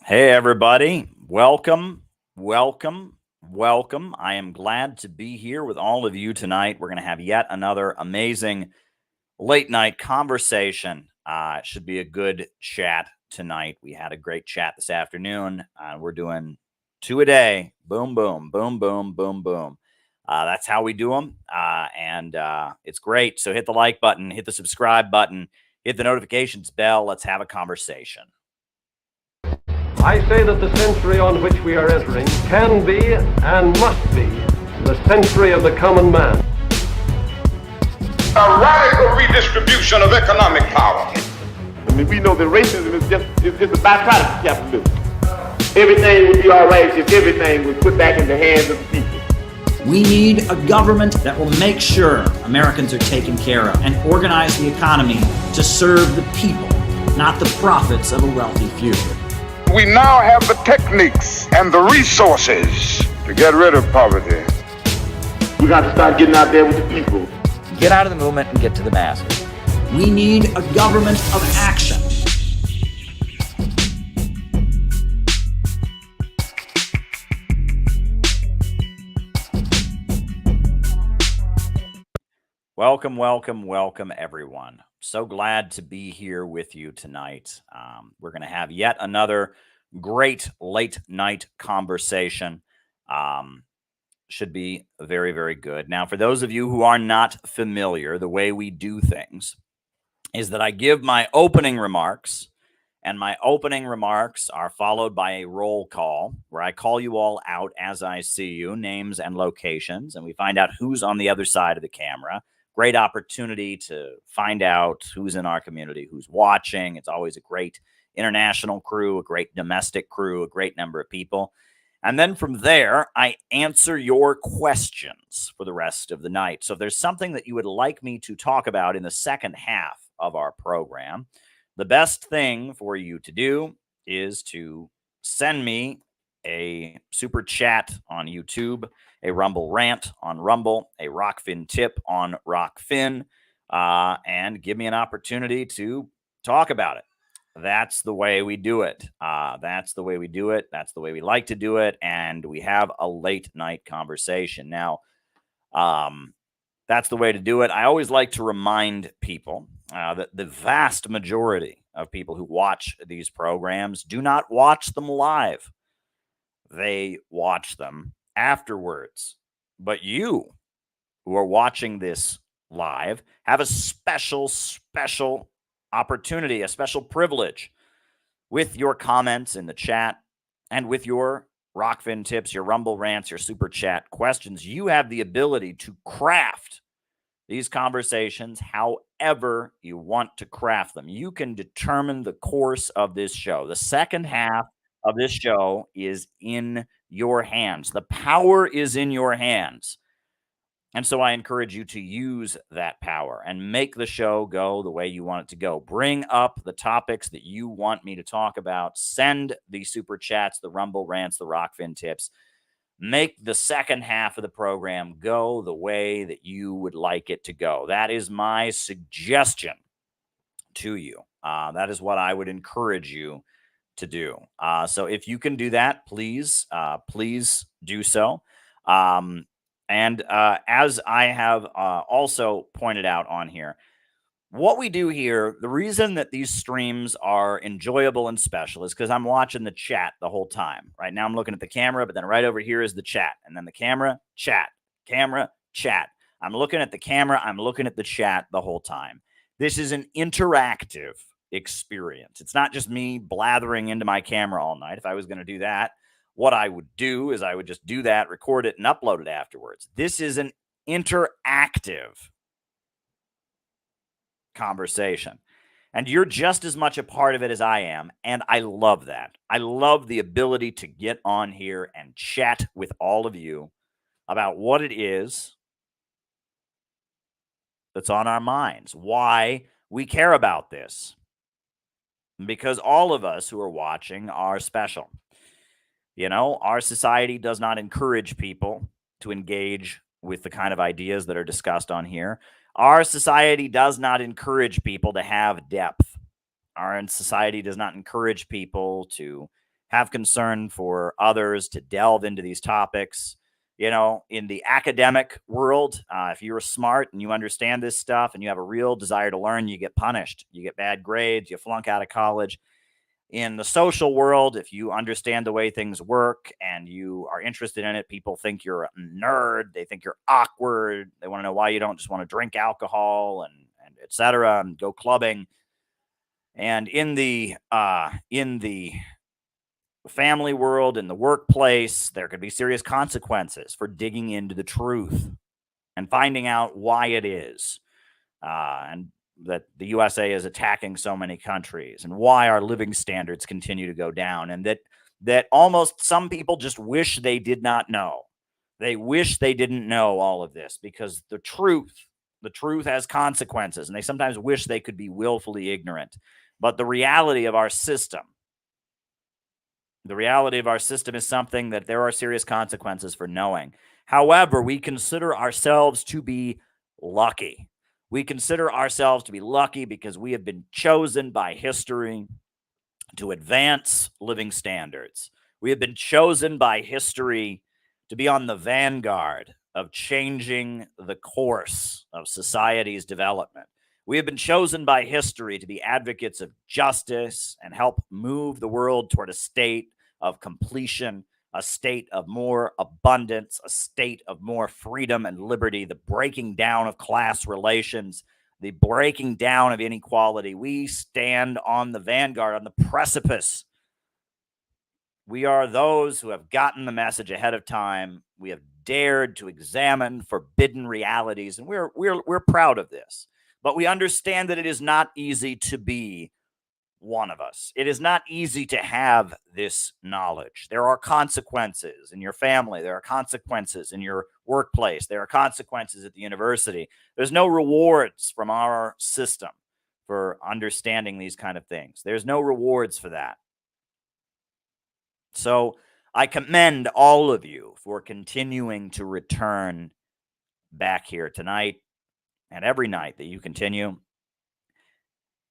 Hey, everybody. Welcome, welcome, welcome. I am glad to be here with all of you tonight. We're going to have yet another amazing late night conversation. It should be a good chat tonight. We had a great chat this afternoon. We're doing two a day. Boom, boom, boom, boom, boom, boom. That's how we do them. And it's great. So hit the like button, hit the subscribe button, hit the notifications bell. Let's have a conversation. I say that the century on which we are entering can be and must be the century of the common man. A radical redistribution of economic power. I mean, we know that racism is just a byproduct of capitalism. Everything would be all right if everything was put back in the hands of the people. We need a government that will make sure Americans are taken care of and organize the economy to serve the people, not the profits of a wealthy few. We now have the techniques and the resources to get rid of poverty. We got to start getting out there with the people. Get out of the movement and get to the masses. We need a government of action. Welcome, welcome, welcome, everyone. So glad to be here with you tonight. We're going to have yet another great late night conversation. Should be very, very good. Now, for those of you who are not familiar, the way we do things is that I give my opening remarks, and my opening remarks are followed by a roll call where I call you all out as I see you, names and locations, and we find out who's on the other side of the camera. Great opportunity to find out who's in our community, who's watching. It's always a great international crew, a great domestic crew, a great number of people. And then from there, I answer your questions for the rest of the night. So if there's something that you would like me to talk about in the second half of our program, the best thing for you to do is to send me a super chat on YouTube, a Rumble rant on Rumble, a Rockfin tip on Rockfin, and give me an opportunity to talk about it. That's the way we do it. That's the way we do it. That's the way we like to do it. And we have a late night conversation. Now, that's the way to do it. I always like to remind people that the vast majority of people who watch these programs do not watch them live. They watch them afterwards. But you who are watching this live have a special opportunity, a special privilege with your comments in the chat and with your Rockfin tips, your Rumble rants, your super chat questions. You have the ability to craft these conversations however you want to craft them. You can determine the course of this show. The second half of this show is in your hands. The power is in your hands. And so I encourage you to use that power and make the show go the way you want it to go. Bring up the topics that you want me to talk about. Send the super chats, the Rumble rants, the Rockfin tips. Make the second half of the program go the way that you would like it to go. That is my suggestion to you. That is what I would encourage you to do. So if you can do that, please do so. And as I have also pointed out on here, what we do here, the reason that these streams are enjoyable and special is because I'm watching the chat the whole time. Right now I'm looking at the camera, but then right over here is the chat. And then the camera, chat. I'm looking at the camera. I'm looking at the chat the whole time. This is an interactive experience. It's not just me blathering into my camera all night. If I was going to do that, what I would do is I would just do that, record it, and upload it afterwards. This is an interactive conversation. And you're just as much a part of it as I am. And I love that. I love the ability to get on here and chat with all of you about what it is that's on our minds, why we care about this. Because all of us who are watching are special. You know, our society does not encourage people to engage with the kind of ideas that are discussed on here. Our society does not encourage people to have depth. Our society does not encourage people to have concern for others to delve into these topics. You know, in the academic world, if you're smart and you understand this stuff and you have a real desire to learn, you get punished. You get bad grades, you flunk out of college. In the social world, if you understand the way things work and you are interested in it, people think you're a nerd. They think you're awkward. They want to know why you don't just want to drink alcohol and et cetera, and go clubbing. And in the family world, in the workplace, there could be serious consequences for digging into the truth and finding out why it is, and that the USA is attacking so many countries, and why our living standards continue to go down, and that almost some people just wish they did not know. They wish they didn't know all of this, because the truth has consequences, and they sometimes wish they could be willfully ignorant. But the reality of our system is something that there are serious consequences for knowing. However, we consider ourselves to be lucky. We consider ourselves to be lucky because we have been chosen by history to advance living standards. We have been chosen by history to be on the vanguard of changing the course of society's development. We have been chosen by history to be advocates of justice and help move the world toward a state of completion, a state of more abundance, a state of more freedom and liberty, the breaking down of class relations, the breaking down of inequality. We stand on the vanguard, on the precipice. We are those who have gotten the message ahead of time. We have dared to examine forbidden realities, and we're proud of this. But we understand that it is not easy to be one of us. It is not easy to have this knowledge. There are consequences in your family. There are consequences in your workplace. There are consequences at the university. There's no rewards from our system for understanding these kind of things. There's no rewards for that. So I commend all of you for continuing to return back here tonight and every night that you continue.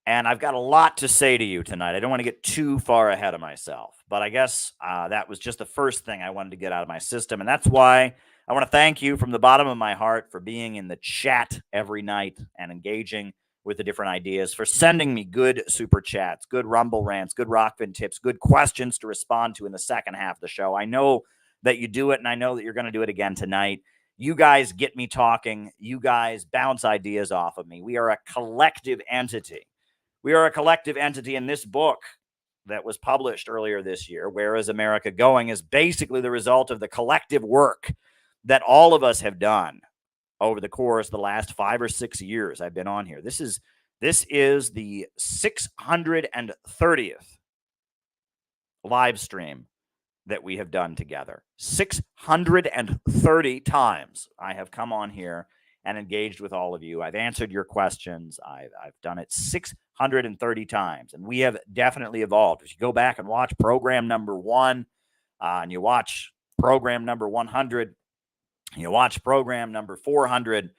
And I've got a lot to say to you tonight. I don't want to get too far ahead of myself, but I guess that was just the first thing I wanted to get out of my system. And that's why I want to thank you from the bottom of my heart for being in the chat every night and engaging with the different ideas, for sending me good super chats, good Rumble rants, good Rokfin tips, good questions to respond to in the second half of the show. I know that you do it, and I know that you're going to do it again tonight. You guys get me talking. You guys bounce ideas off of me. We are a collective entity. We are a collective entity, and this book that was published earlier this year, Where is America Going?, is basically the result of the collective work that all of us have done over the course of the last 5 or 6 years I've been on here. This is the 630th live stream that we have done together. 630 times I have come on here and engaged with all of you. I've answered your questions. I've done it 630 times, and we have definitely evolved. If you go back and watch program number 1, and you watch program number 100, you watch program number 400,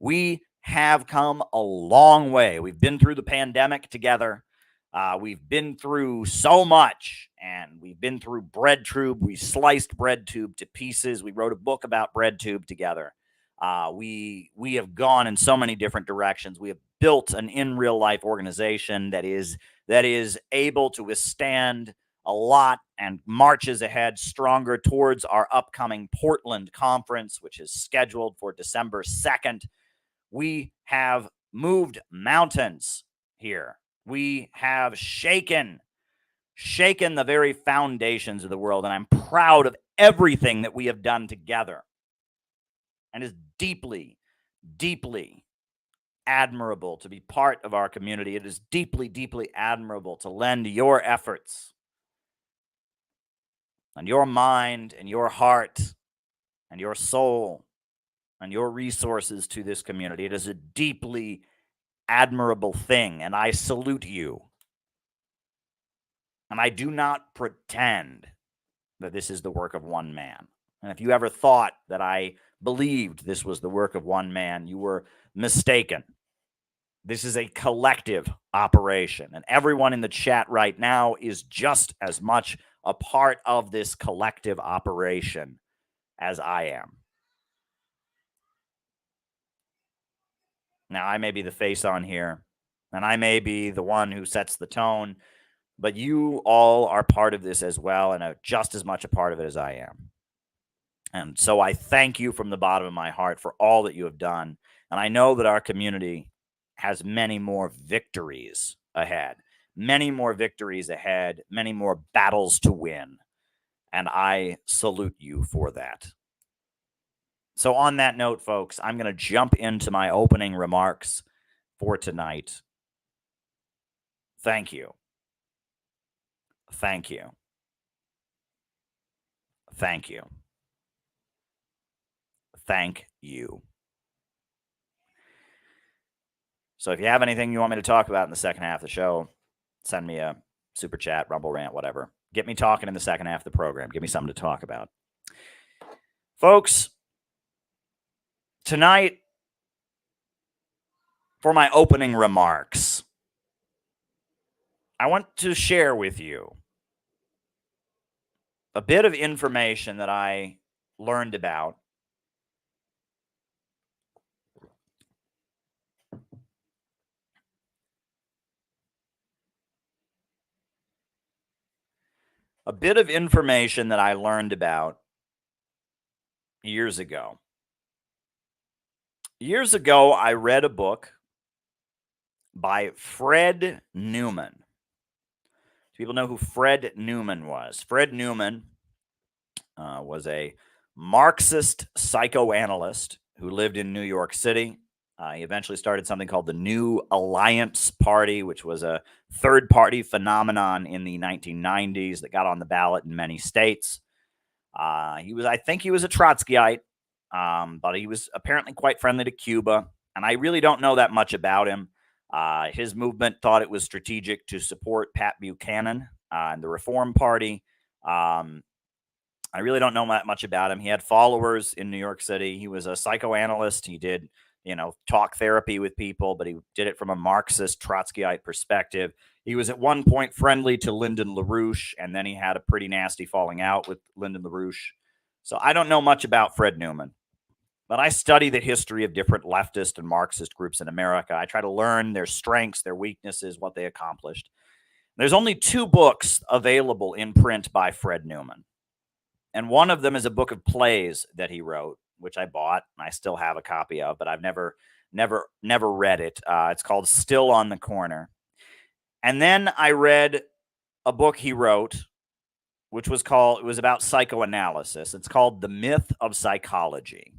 we have come a long way. We've been through the pandemic together. We've been through so much, and we've been through BreadTube. We sliced BreadTube to pieces. We wrote a book about BreadTube together. We have gone in so many different directions. We have built an in real life organization that is able to withstand a lot and marches ahead stronger towards our upcoming Portland conference, which is scheduled for December 2nd. We have moved mountains here. We have shaken the very foundations of the world, and I'm proud of everything that we have done together. And it's deeply, deeply admirable to be part of our community. It is deeply, deeply admirable to lend your efforts and your mind and your heart and your soul and your resources to this community. It is a deeply admirable thing, and I salute you. And I do not pretend that this is the work of one man. And if you ever thought that I believed this was the work of one man, you were mistaken. This is a collective operation, and everyone in the chat right now is just as much a part of this collective operation as I am. Now, I may be the face on here, and I may be the one who sets the tone, but you all are part of this as well, and are just as much a part of it as I am. And so I thank you from the bottom of my heart for all that you have done. And I know that our community has many more victories ahead, many more battles to win. And I salute you for that. So on that note, folks, I'm going to jump into my opening remarks for tonight. Thank you. Thank you. Thank you. Thank you. So if you have anything you want me to talk about in the second half of the show, send me a super chat, Rumble rant, whatever. Get me talking in the second half of the program. Give me something to talk about. Folks, tonight, for my opening remarks, I want to share with you a bit of information that I learned about years ago. Years ago, I read a book by Fred Newman. People know who Fred Newman was. Fred Newman was a Marxist psychoanalyst who lived in New York City. He eventually started something called the New Alliance Party, which was a third-party phenomenon in the 1990s that got on the ballot in many states. I think he was a Trotskyite, but he was apparently quite friendly to Cuba, and I really don't know that much about him. His movement thought it was strategic to support Pat Buchanan and the Reform Party. I really don't know that much about him. He had followers in New York City. He was a psychoanalyst. He did, talk therapy with people, but he did it from a Marxist Trotskyite perspective. He was at one point friendly to Lyndon LaRouche, and then he had a pretty nasty falling out with Lyndon LaRouche. So I don't know much about Fred Newman, but I study the history of different leftist and Marxist groups in America. I try to learn their strengths, their weaknesses, what they accomplished. There's only 2 books available in print by Fred Newman. And one of them is a book of plays that he wrote, which I bought and I still have a copy of, but I've never read it. It's called Still on the Corner. And then I read a book he wrote, which was about psychoanalysis. It's called The Myth of Psychology.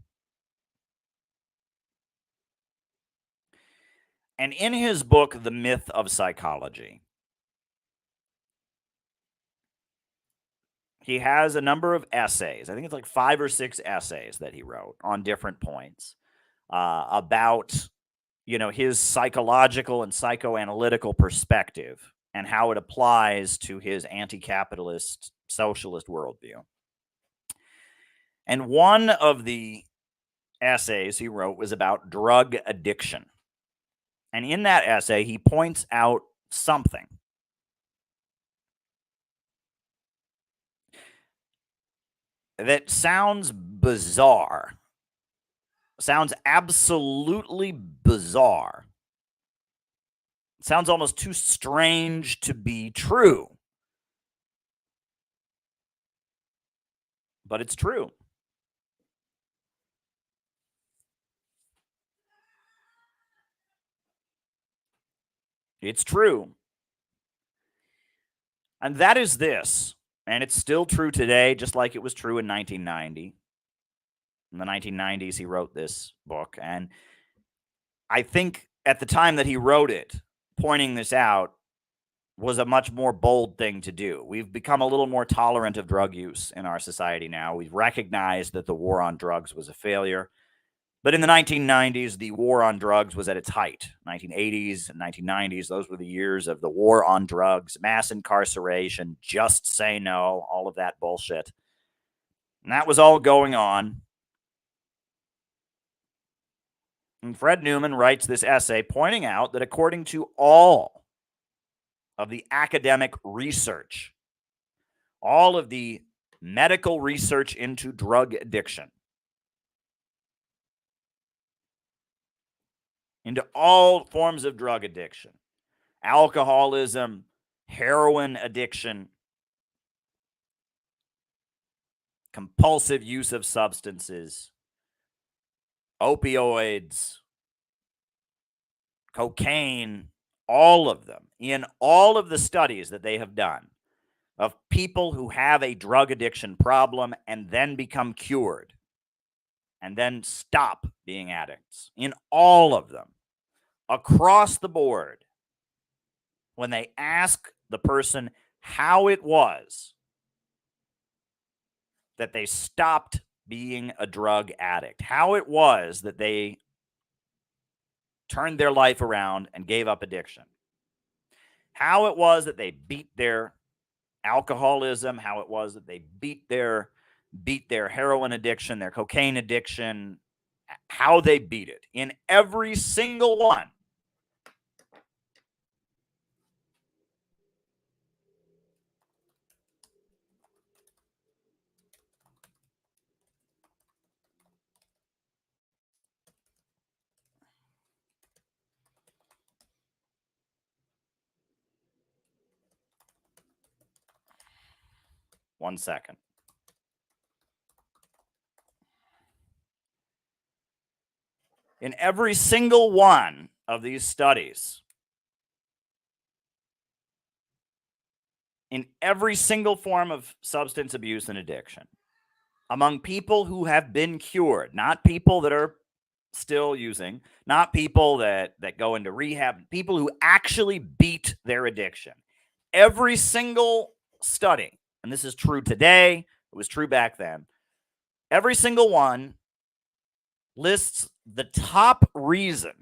And in his book, The Myth of Psychology, he has a number of essays. I think it's like 5 or 6 essays that he wrote on different points about, his psychological and psychoanalytical perspective and how it applies to his anti-capitalist socialist worldview. And one of the essays he wrote was about drug addiction. And in that essay, he points out something that sounds bizarre, sounds absolutely bizarre. It sounds almost too strange to be true. But it's true. It's true. And that is this. And it's still true today, just like it was true in 1990. In the 1990s, he wrote this book. And I think at the time that he wrote it, pointing this out was a much more bold thing to do. We've become a little more tolerant of drug use in our society now. We've recognized that the war on drugs was a failure. But in the 1990s, the war on drugs was at its height. 1980s and 1990s, those were the years of the war on drugs, mass incarceration, just say no, all of that bullshit. And that was all going on. And Fred Newman writes this essay pointing out that according to all of the academic research, all of the medical research into drug addiction, into all forms of drug addiction, alcoholism, heroin addiction, compulsive use of substances, opioids, cocaine, all of them, in all of the studies that they have done of people who have a drug addiction problem and then become cured and then stop being addicts, in all of them, across the board, when they ask the person how it was that they stopped being a drug addict, how it was that they turned their life around and gave up addiction, how it was that they beat their alcoholism, how it was that they beat their heroin addiction, their cocaine addiction, how they beat it. In every single one, one second. In every single one of these studies, in every single form of substance abuse and addiction, among people who have been cured, not people that are still using, not people that go into rehab, people who actually beat their addiction, every single study, and this is true today, it was true back then, every single one lists the top reason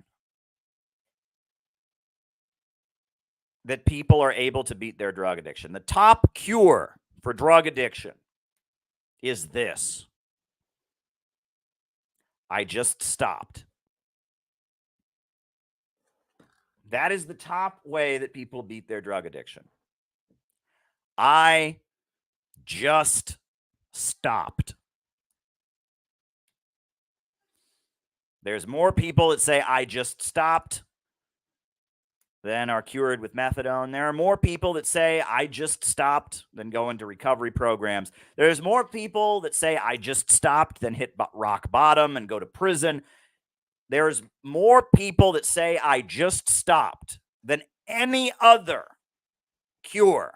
that people are able to beat their drug addiction. The top cure for drug addiction is this: I just stopped. That is the top way that people beat their drug addiction. I just stopped. There's more people that say, I just stopped, than are cured with methadone. There are more people that say, I just stopped, than go into recovery programs. There's more people that say, I just stopped, than hit rock bottom and go to prison. There's more people that say, I just stopped, than any other cure.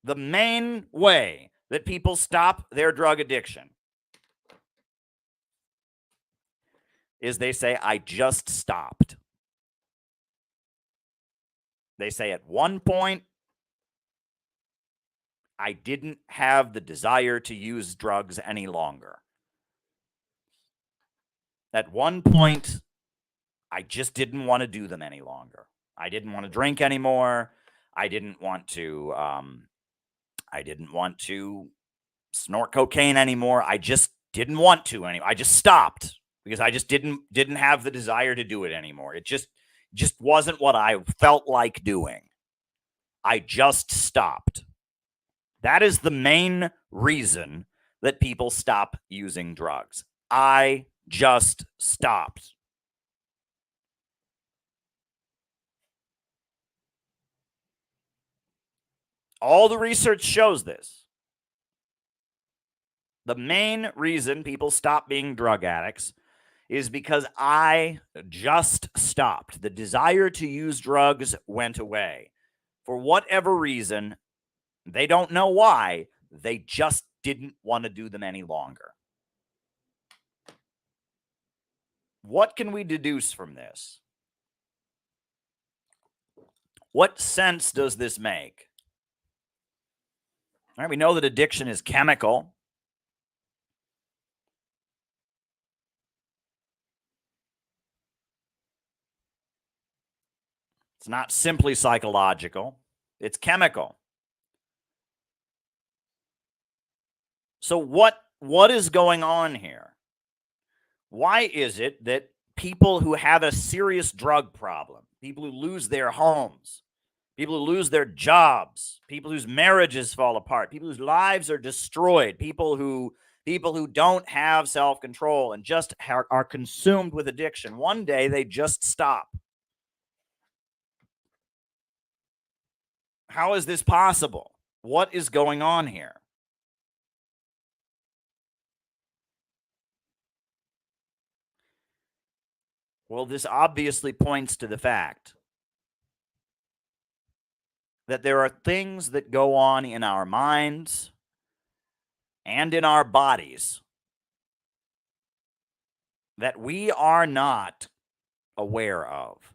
The main way that people stop their drug addiction is they say, I just stopped. They say at one point, I didn't have the desire to use drugs any longer. At one point, I just didn't want to do them any longer. I didn't want to drink anymore. I didn't want to snort cocaine anymore. I just didn't want to anymore. I just stopped because I just didn't have the desire to do it anymore. It just wasn't what I felt like doing. I just stopped. That is the main reason that people stop using drugs. I just stopped. All the research shows this. The main reason people stop being drug addicts is because I just stopped. The desire to use drugs went away. For whatever reason, they don't know why, they just didn't want to do them any longer. What can we deduce from this? What sense does this make? All right, we know that addiction is chemical. It's not simply psychological. It's chemical. So what is going on here? Why is it that people who have a serious drug problem, people who lose their homes, people who lose their jobs, people whose marriages fall apart, people whose lives are destroyed, people who don't have self-control and just are consumed with addiction. One day they just stop. How is this possible? What is going on here? Well, this obviously points to the fact that there are things that go on in our minds and in our bodies that we are not aware of.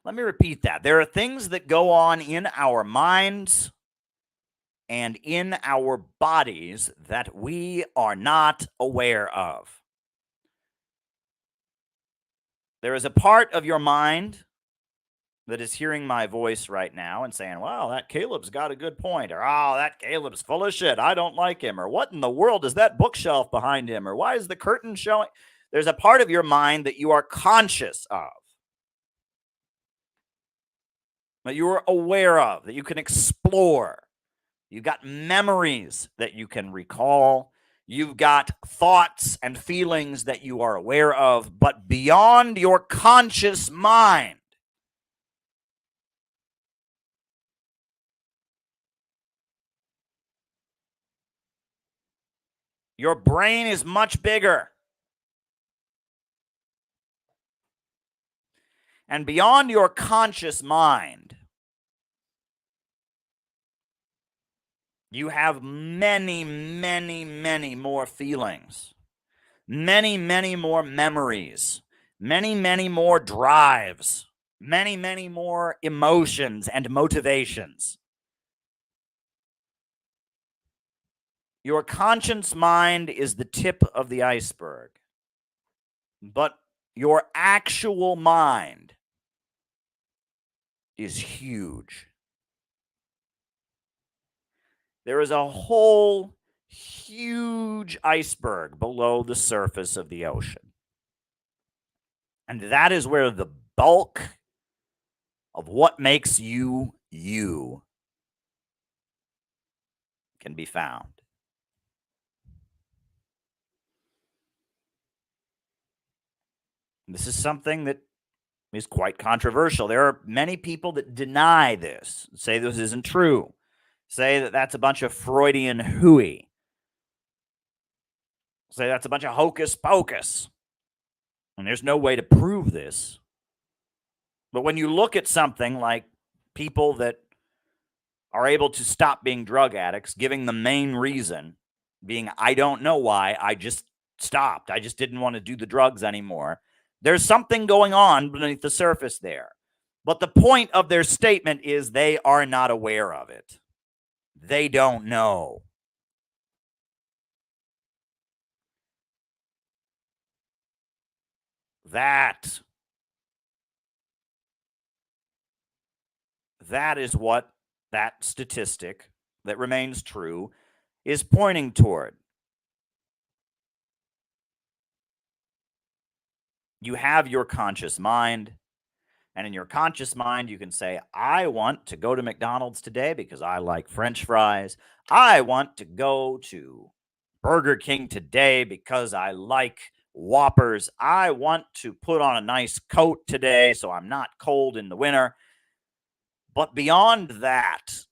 Let me repeat that. There are things that go on in our minds and in our bodies that we are not aware of. There is a part of your mind that is hearing my voice right now and saying, wow, that Caleb's got a good point, or, oh, that Caleb's full of shit, I don't like him, or what in the world is that bookshelf behind him, or why is the curtain showing? There's a part of your mind that you are conscious of, that you are aware of, that you can explore. You've got memories that you can recall. You've got thoughts and feelings that you are aware of, but beyond your conscious mind, your brain is much bigger. And beyond your conscious mind, you have many, many, many more feelings, many, many more memories, many, many more drives, many, many more emotions and motivations. Your conscious mind is the tip of the iceberg, but your actual mind is huge. There is a whole huge iceberg below the surface of the ocean. And that is where the bulk of what makes you, you can be found. This is something that is quite controversial. There are many people that deny this, say this isn't true, say that that's a bunch of Freudian hooey, say that's a bunch of hocus pocus. And there's no way to prove this. But when you look at something like people that are able to stop being drug addicts, giving the main reason being, I don't know why, I just stopped. I just didn't want to do the drugs anymore. There's something going on beneath the surface there. But the point of their statement is they are not aware of it. They don't know. That is what that statistic that remains true is pointing toward. You have your conscious mind, and in your conscious mind, you can say, I want to go to McDonald's today because I like French fries. I want to go to Burger King today because I like Whoppers. I want to put on a nice coat today so I'm not cold in the winter. But beyond that,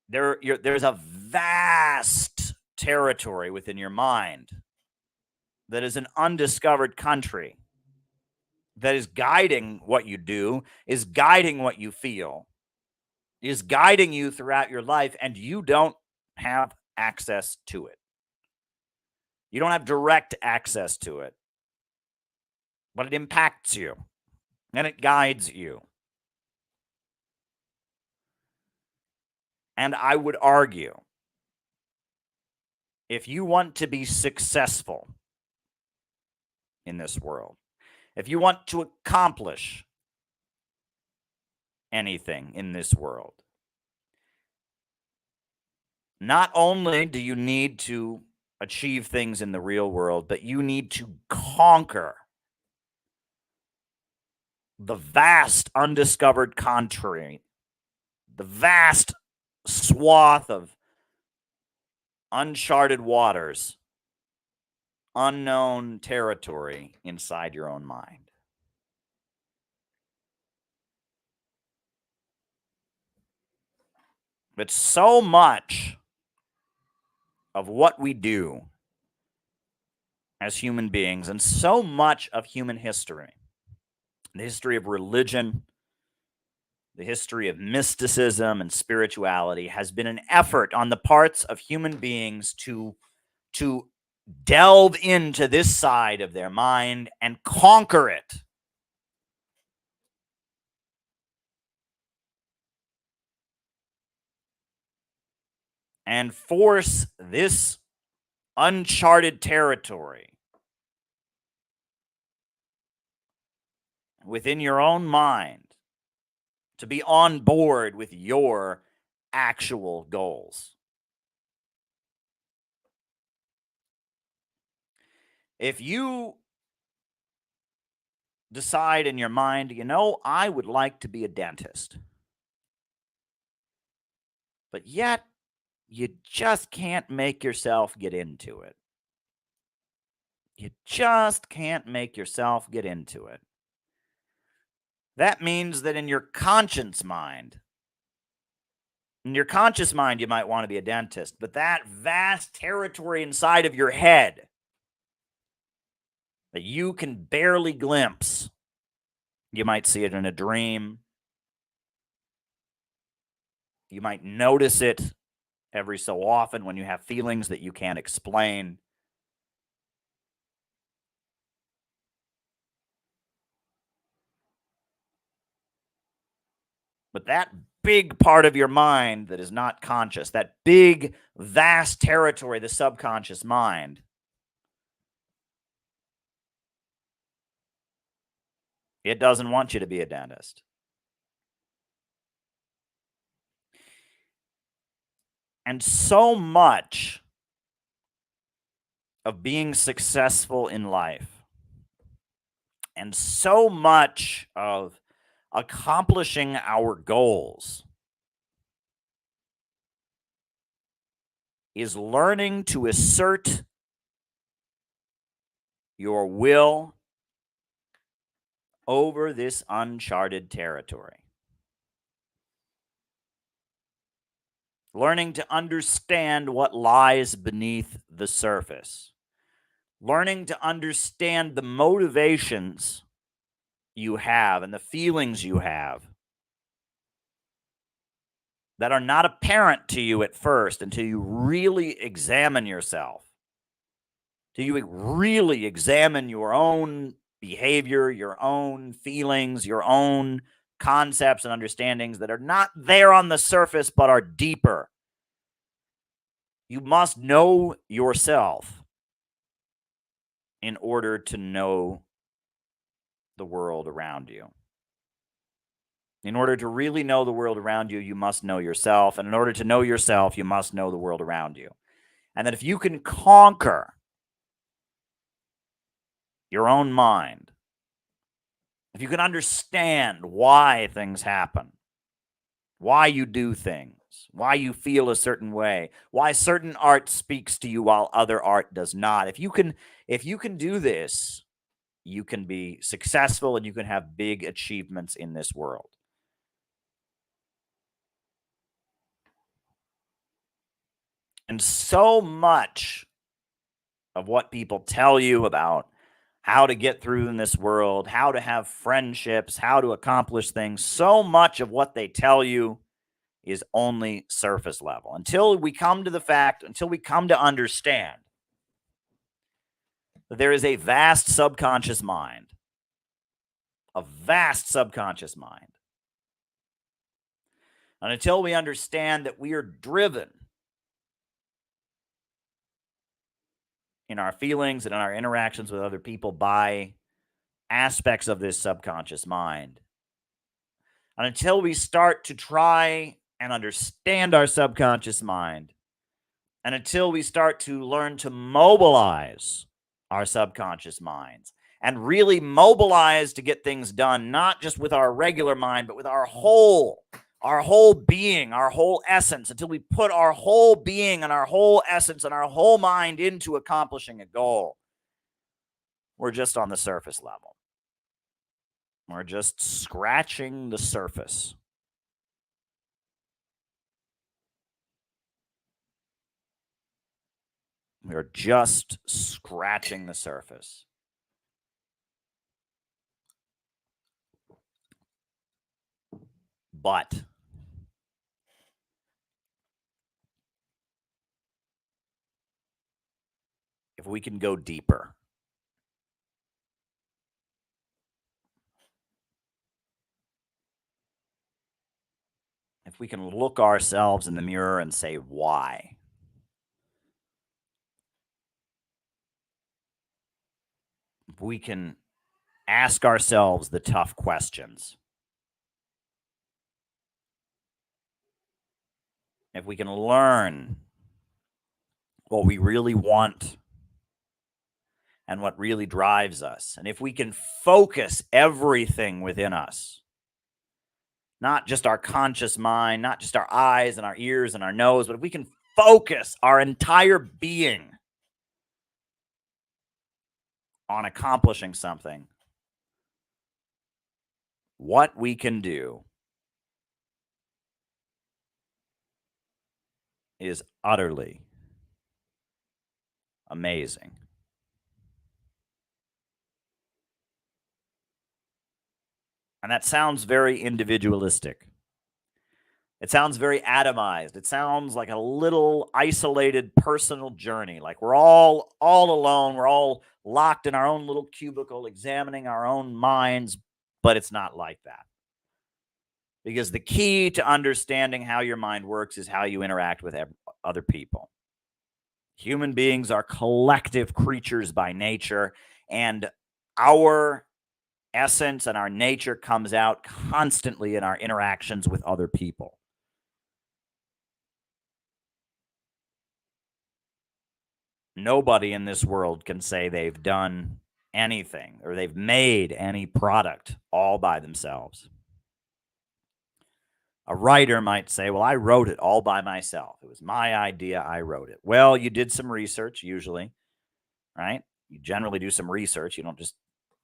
there's a vast territory within your mind that is an undiscovered country that is guiding what you do, is guiding what you feel, is guiding you throughout your life, and you don't have access to it. You don't have direct access to it, but it impacts you and it guides you. And I would argue, if you want to be successful in this world, if you want to accomplish anything in this world, not only do you need to achieve things in the real world, but you need to conquer the vast undiscovered country, the vast swath of uncharted waters, unknown territory inside your own mind. But so much of what we do as human beings, and so much of human history, the history of religion, the history of mysticism and spirituality, has been an effort on the parts of human beings to delve into this side of their mind and conquer it. And force this uncharted territory within your own mind to be on board with your actual goals. If you decide in your mind, I would like to be a dentist, but yet you just can't make yourself get into it. You just can't make yourself get into it. That means that in your conscious mind, you might want to be a dentist, but that vast territory inside of your head that you can barely glimpse, you might see it in a dream. You might notice it every so often when you have feelings that you can't explain. But that big part of your mind that is not conscious, that big, vast territory, the subconscious mind, it doesn't want you to be a dentist. And so much of being successful in life, and so much of accomplishing our goals, is learning to assert your will over this uncharted territory. Learning to understand what lies beneath the surface. Learning to understand the motivations you have and the feelings you have that are not apparent to you at first until you really examine yourself. Till you really examine your own behavior, your own feelings, your own concepts and understandings that are not there on the surface but are deeper. You must know yourself in order to know the world around you. In order to really know the world around you, you must know yourself. And in order to know yourself, you must know the world around you. And that if you can conquer your own mind, if you can understand why things happen, why you do things, why you feel a certain way, why certain art speaks to you while other art does not, if you can do this, you can be successful and you can have big achievements in this world. And so much of what people tell you about how to get through in this world, how to have friendships, how to accomplish things, so much of what they tell you is only surface level. Until we come to understand that there is a vast subconscious mind, and until we understand that we are driven in our feelings and in our interactions with other people by aspects of this subconscious mind, and until we start to try and understand our subconscious mind, and until we start to learn to mobilize our subconscious minds and really mobilize to get things done, not just with our regular mind, but with our whole being, our whole essence, until we put our whole being and our whole essence and our whole mind into accomplishing a goal, we're just on the surface level. We're just scratching the surface. We're just scratching the surface. But if we can go deeper, if we can look ourselves in the mirror and say, why? If we can ask ourselves the tough questions, if we can learn what we really want and what really drives us, and if we can focus everything within us, not just our conscious mind, not just our eyes and our ears and our nose, but if we can focus our entire being on accomplishing something, what we can do is utterly amazing. And that sounds very individualistic. It sounds very atomized. It sounds like a little isolated personal journey. Like we're all alone. We're all locked in our own little cubicle, examining our own minds. But it's not like that. Because the key to understanding how your mind works is how you interact with other people. Human beings are collective creatures by nature, and our essence and our nature comes out constantly in our interactions with other people. Nobody in this world can say they've done anything or they've made any product all by themselves. A writer might say, well, I wrote it all by myself. It was my idea. I wrote it. Well, you did some research usually, right? You generally do some research. You don't just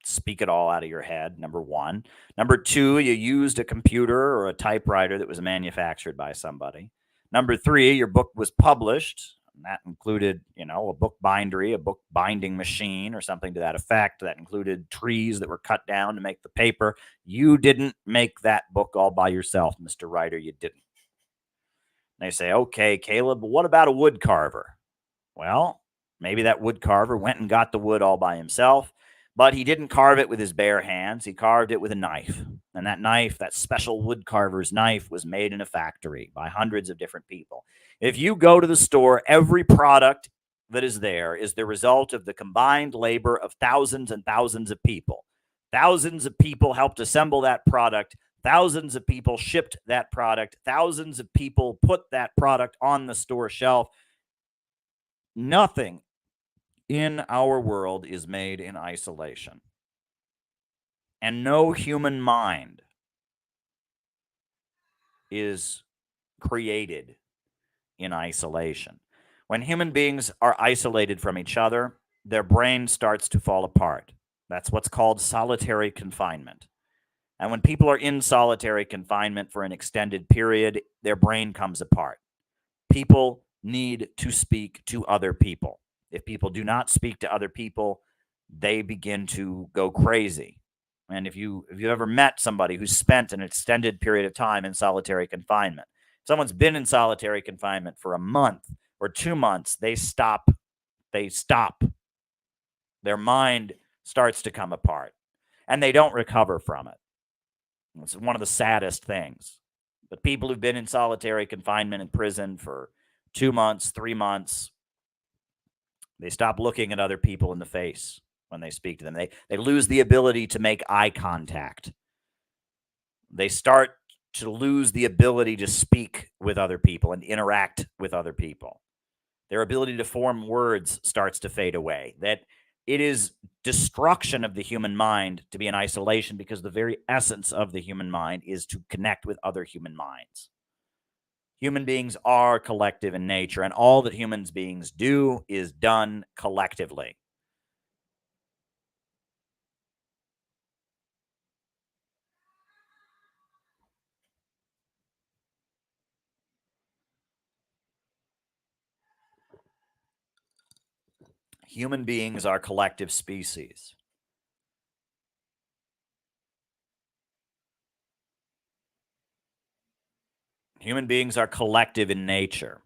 speak it all out of your head, number one. Number two, you used a computer or a typewriter that was manufactured by somebody. Number three, your book was published. And that included, a book bindery, a book binding machine or something to that effect. That included trees that were cut down to make the paper. You didn't make that book all by yourself, Mr. Writer. You didn't. And they say, okay, Caleb, but what about a wood carver? Well, maybe that wood carver went and got the wood all by himself, but he didn't carve it with his bare hands. He carved it with a knife. And that knife, that special wood carver's knife, was made in a factory by hundreds of different people. If you go to the store, every product that is there is the result of the combined labor of thousands and thousands of people. Thousands of people helped assemble that product. Thousands of people shipped that product. Thousands of people put that product on the store shelf. Nothing in our world is made in isolation. And no human mind is created in isolation. When human beings are isolated from each other, their brain starts to fall apart. That's what's called solitary confinement. And when people are in solitary confinement for an extended period, their brain comes apart. People need to speak to other people. If people do not speak to other people, they begin to go crazy. And if you ever met somebody who's spent an extended period of time in solitary confinement, someone's been in solitary confinement for a month or 2 months, they stop. Their mind starts to come apart, and they don't recover from it. It's one of the saddest things. But people who've been in solitary confinement in prison for 2 months, 3 months, they stop looking at other people in the face when they speak to them. They lose the ability to make eye contact. They start to lose the ability to speak with other people and interact with other people. Their ability to form words starts to fade away. That It is destruction of the human mind to be in isolation, because the very essence of the human mind is to connect with other human minds. Human beings are collective in nature, and all that human beings do is done collectively. Human beings are collective species. Human beings are collective in nature.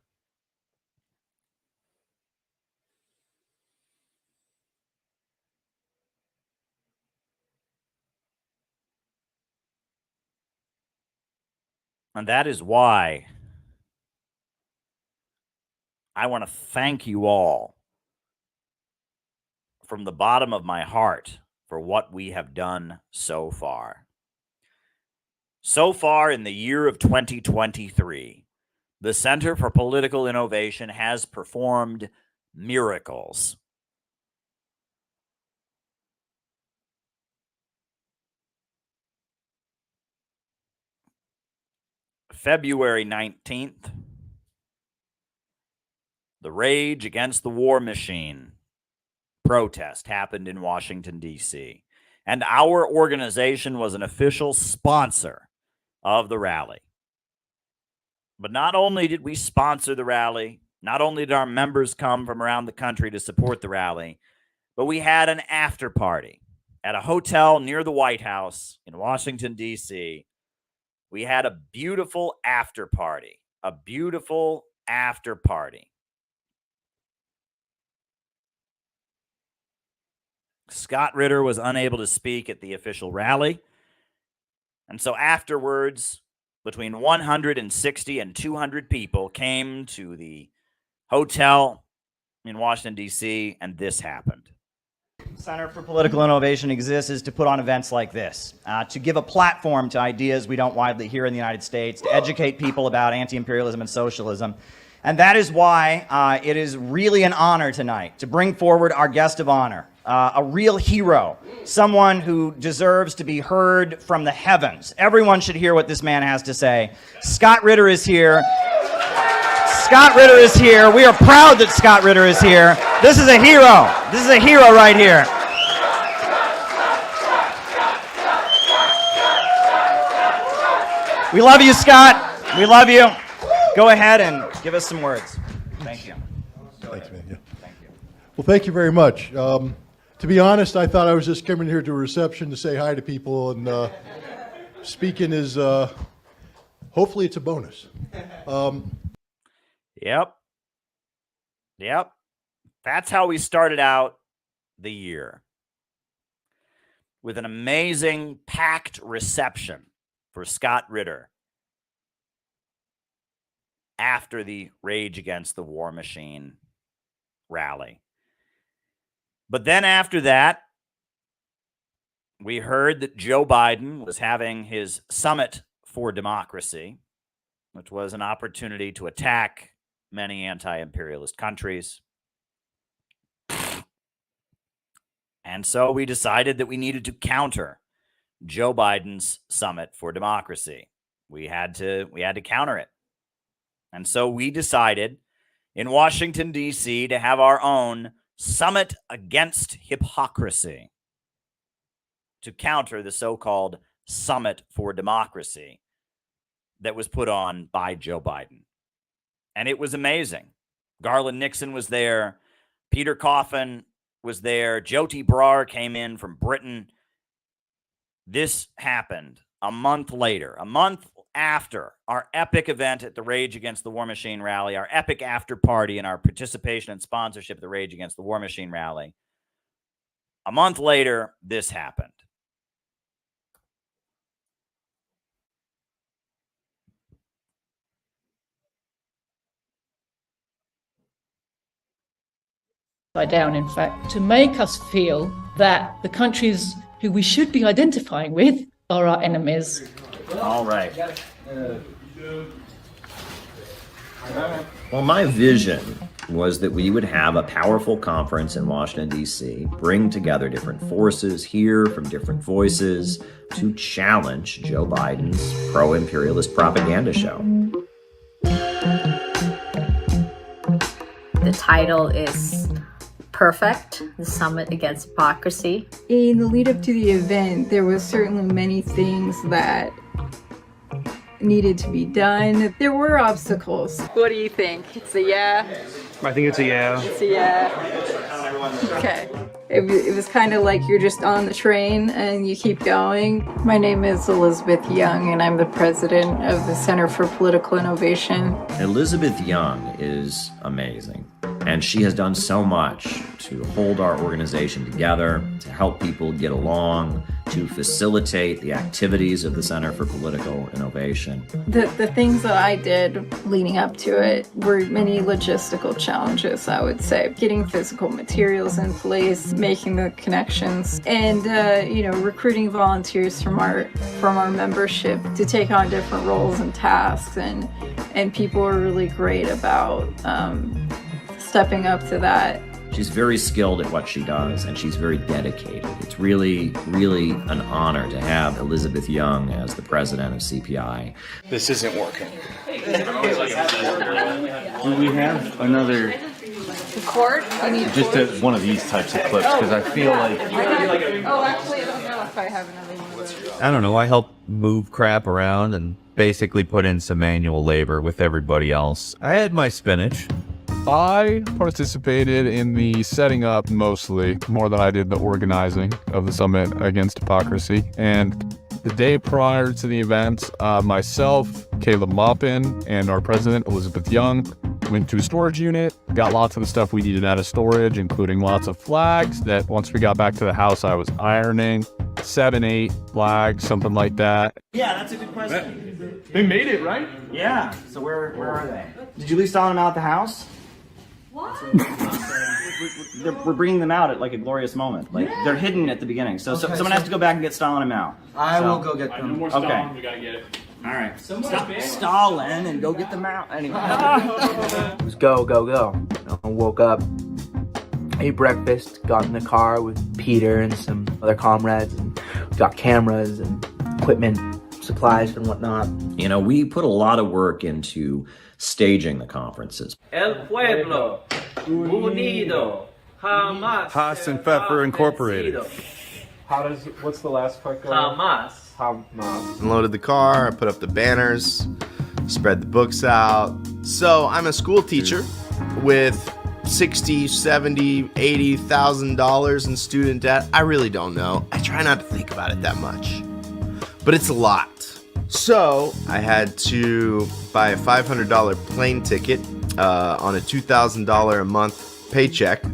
And that is why I want to thank you all from the bottom of my heart for what we have done so far. So far in the year of 2023, the Center for Political Innovation has performed miracles. February 19th, the Rage Against the War Machine protest happened in Washington, D.C., and our organization was an official sponsor of the rally. But not only did we sponsor the rally, not only did our members come from around the country to support the rally, but we had an after party at a hotel near the White House in Washington, D.C. We had a beautiful after party, Scott Ritter was unable to speak at the official rally. And so afterwards, between 160 and 200 people came to the hotel in Washington, D.C., and this happened. Center for Political Innovation exists is to put on events like this, to give a platform to ideas we don't widely hear in the United States, to educate people about anti-imperialism and socialism. And that is why it is really an honor tonight to bring forward our guest of honor, a real hero, someone who deserves to be heard from the heavens. Everyone should hear what this man has to say. Scott Ritter is here. Scott Ritter is here. We are proud that Scott Ritter is here. This is a hero. This is a hero right here. We love you, Scott. We love you. Go ahead and give us some words. Thank you. Thanks, man. Yeah. Thank you. Well, thank you very much. To be honest, I thought I was just coming here to a reception to say hi to people, and speaking is, hopefully it's a bonus. Yep. That's how we started out the year, with an amazing packed reception for Scott Ritter after the Rage Against the War Machine rally. But then after that, we heard that Joe Biden was having his Summit for Democracy, which was an opportunity to attack many anti-imperialist countries. And so we decided that we needed to counter Joe Biden's Summit for Democracy. We had to counter it. And so we decided in Washington, D.C., to have our own Summit Against Hypocrisy to counter the so-called Summit for Democracy that was put on by Joe Biden. And it was amazing. Garland Nixon was there. Peter Coffin was there. Jyoti Brar came in from Britain. This happened a month later, a month after our epic event at the Rage Against the War Machine rally, our epic after party and our participation and sponsorship of the Rage Against the War Machine rally. A month later, this happened. Down, in fact, to make us feel that the countries who we should be identifying with are our enemies. All right. Well, my vision was that we would have a powerful conference in Washington, D.C., bring together different forces, hear from different voices to challenge Joe Biden's pro-imperialist propaganda show. The title is Perfect, the Summit Against Hypocrisy. In the lead up to the event, there was certainly many things that needed to be done. There were obstacles. What do you think? It's a yeah? I think it's a yeah. It's a yeah. Okay. It was kind of like you're just on the train and you keep going. My name is Elizabeth Young and I'm the president of the Center for Political Innovation. Elizabeth Young is amazing, and she has done so much to hold our organization together, to help people get along, to facilitate the activities of the Center for Political Innovation. The things that I did leading up to it were many logistical challenges, I would say. Getting physical materials in place, making the connections, and recruiting volunteers from our membership to take on different roles and tasks, and people are really great about stepping up to that. She's very skilled at what she does, and she's very dedicated. It's really, really an honor to have Elizabeth Young as the president of CPI. This isn't working. Do we have another? Record? Just one of these types of clips, because I feel like... actually, I don't know if I have another one. I don't know. I help move crap around and basically put in some manual labor with everybody else. I had my spinach. I participated in the setting up mostly, more than I did the organizing of the Summit Against Hypocrisy. And the day prior to the event, myself, Caleb Maupin, and our president, Elizabeth Young, went to a storage unit, got lots of the stuff we needed out of storage, including lots of flags that once we got back to the house, I was ironing. 7, 8 flags, something like that. Yeah, that's a good question. They made it, right? Yeah. So where are they? Did you leave selling them out at the house? What? We're bringing them out at like a glorious moment. Like they're hidden at the beginning. So someone has to go back and get Stalin them out. I will go get them. No more Stalin, we gotta get it. All right. Stop Stalin and go get them out. Anyway. It was go. I woke up, ate breakfast, got in the car with Peter and some other comrades, and got cameras and equipment, supplies and whatnot. You know, we put a lot of work into staging the conferences. El Pueblo Unido Jamás Haas and Pfeffer Incorporated. What's the last part going? Jamás. Unloaded the car, I put up the banners, spread the books out. So I'm a school teacher with $60,000, $70,000, $80,000 in student debt. I really don't know. I try not to think about it that much, but it's a lot. So I had to buy a $500 plane ticket on a $2,000 a month paycheck.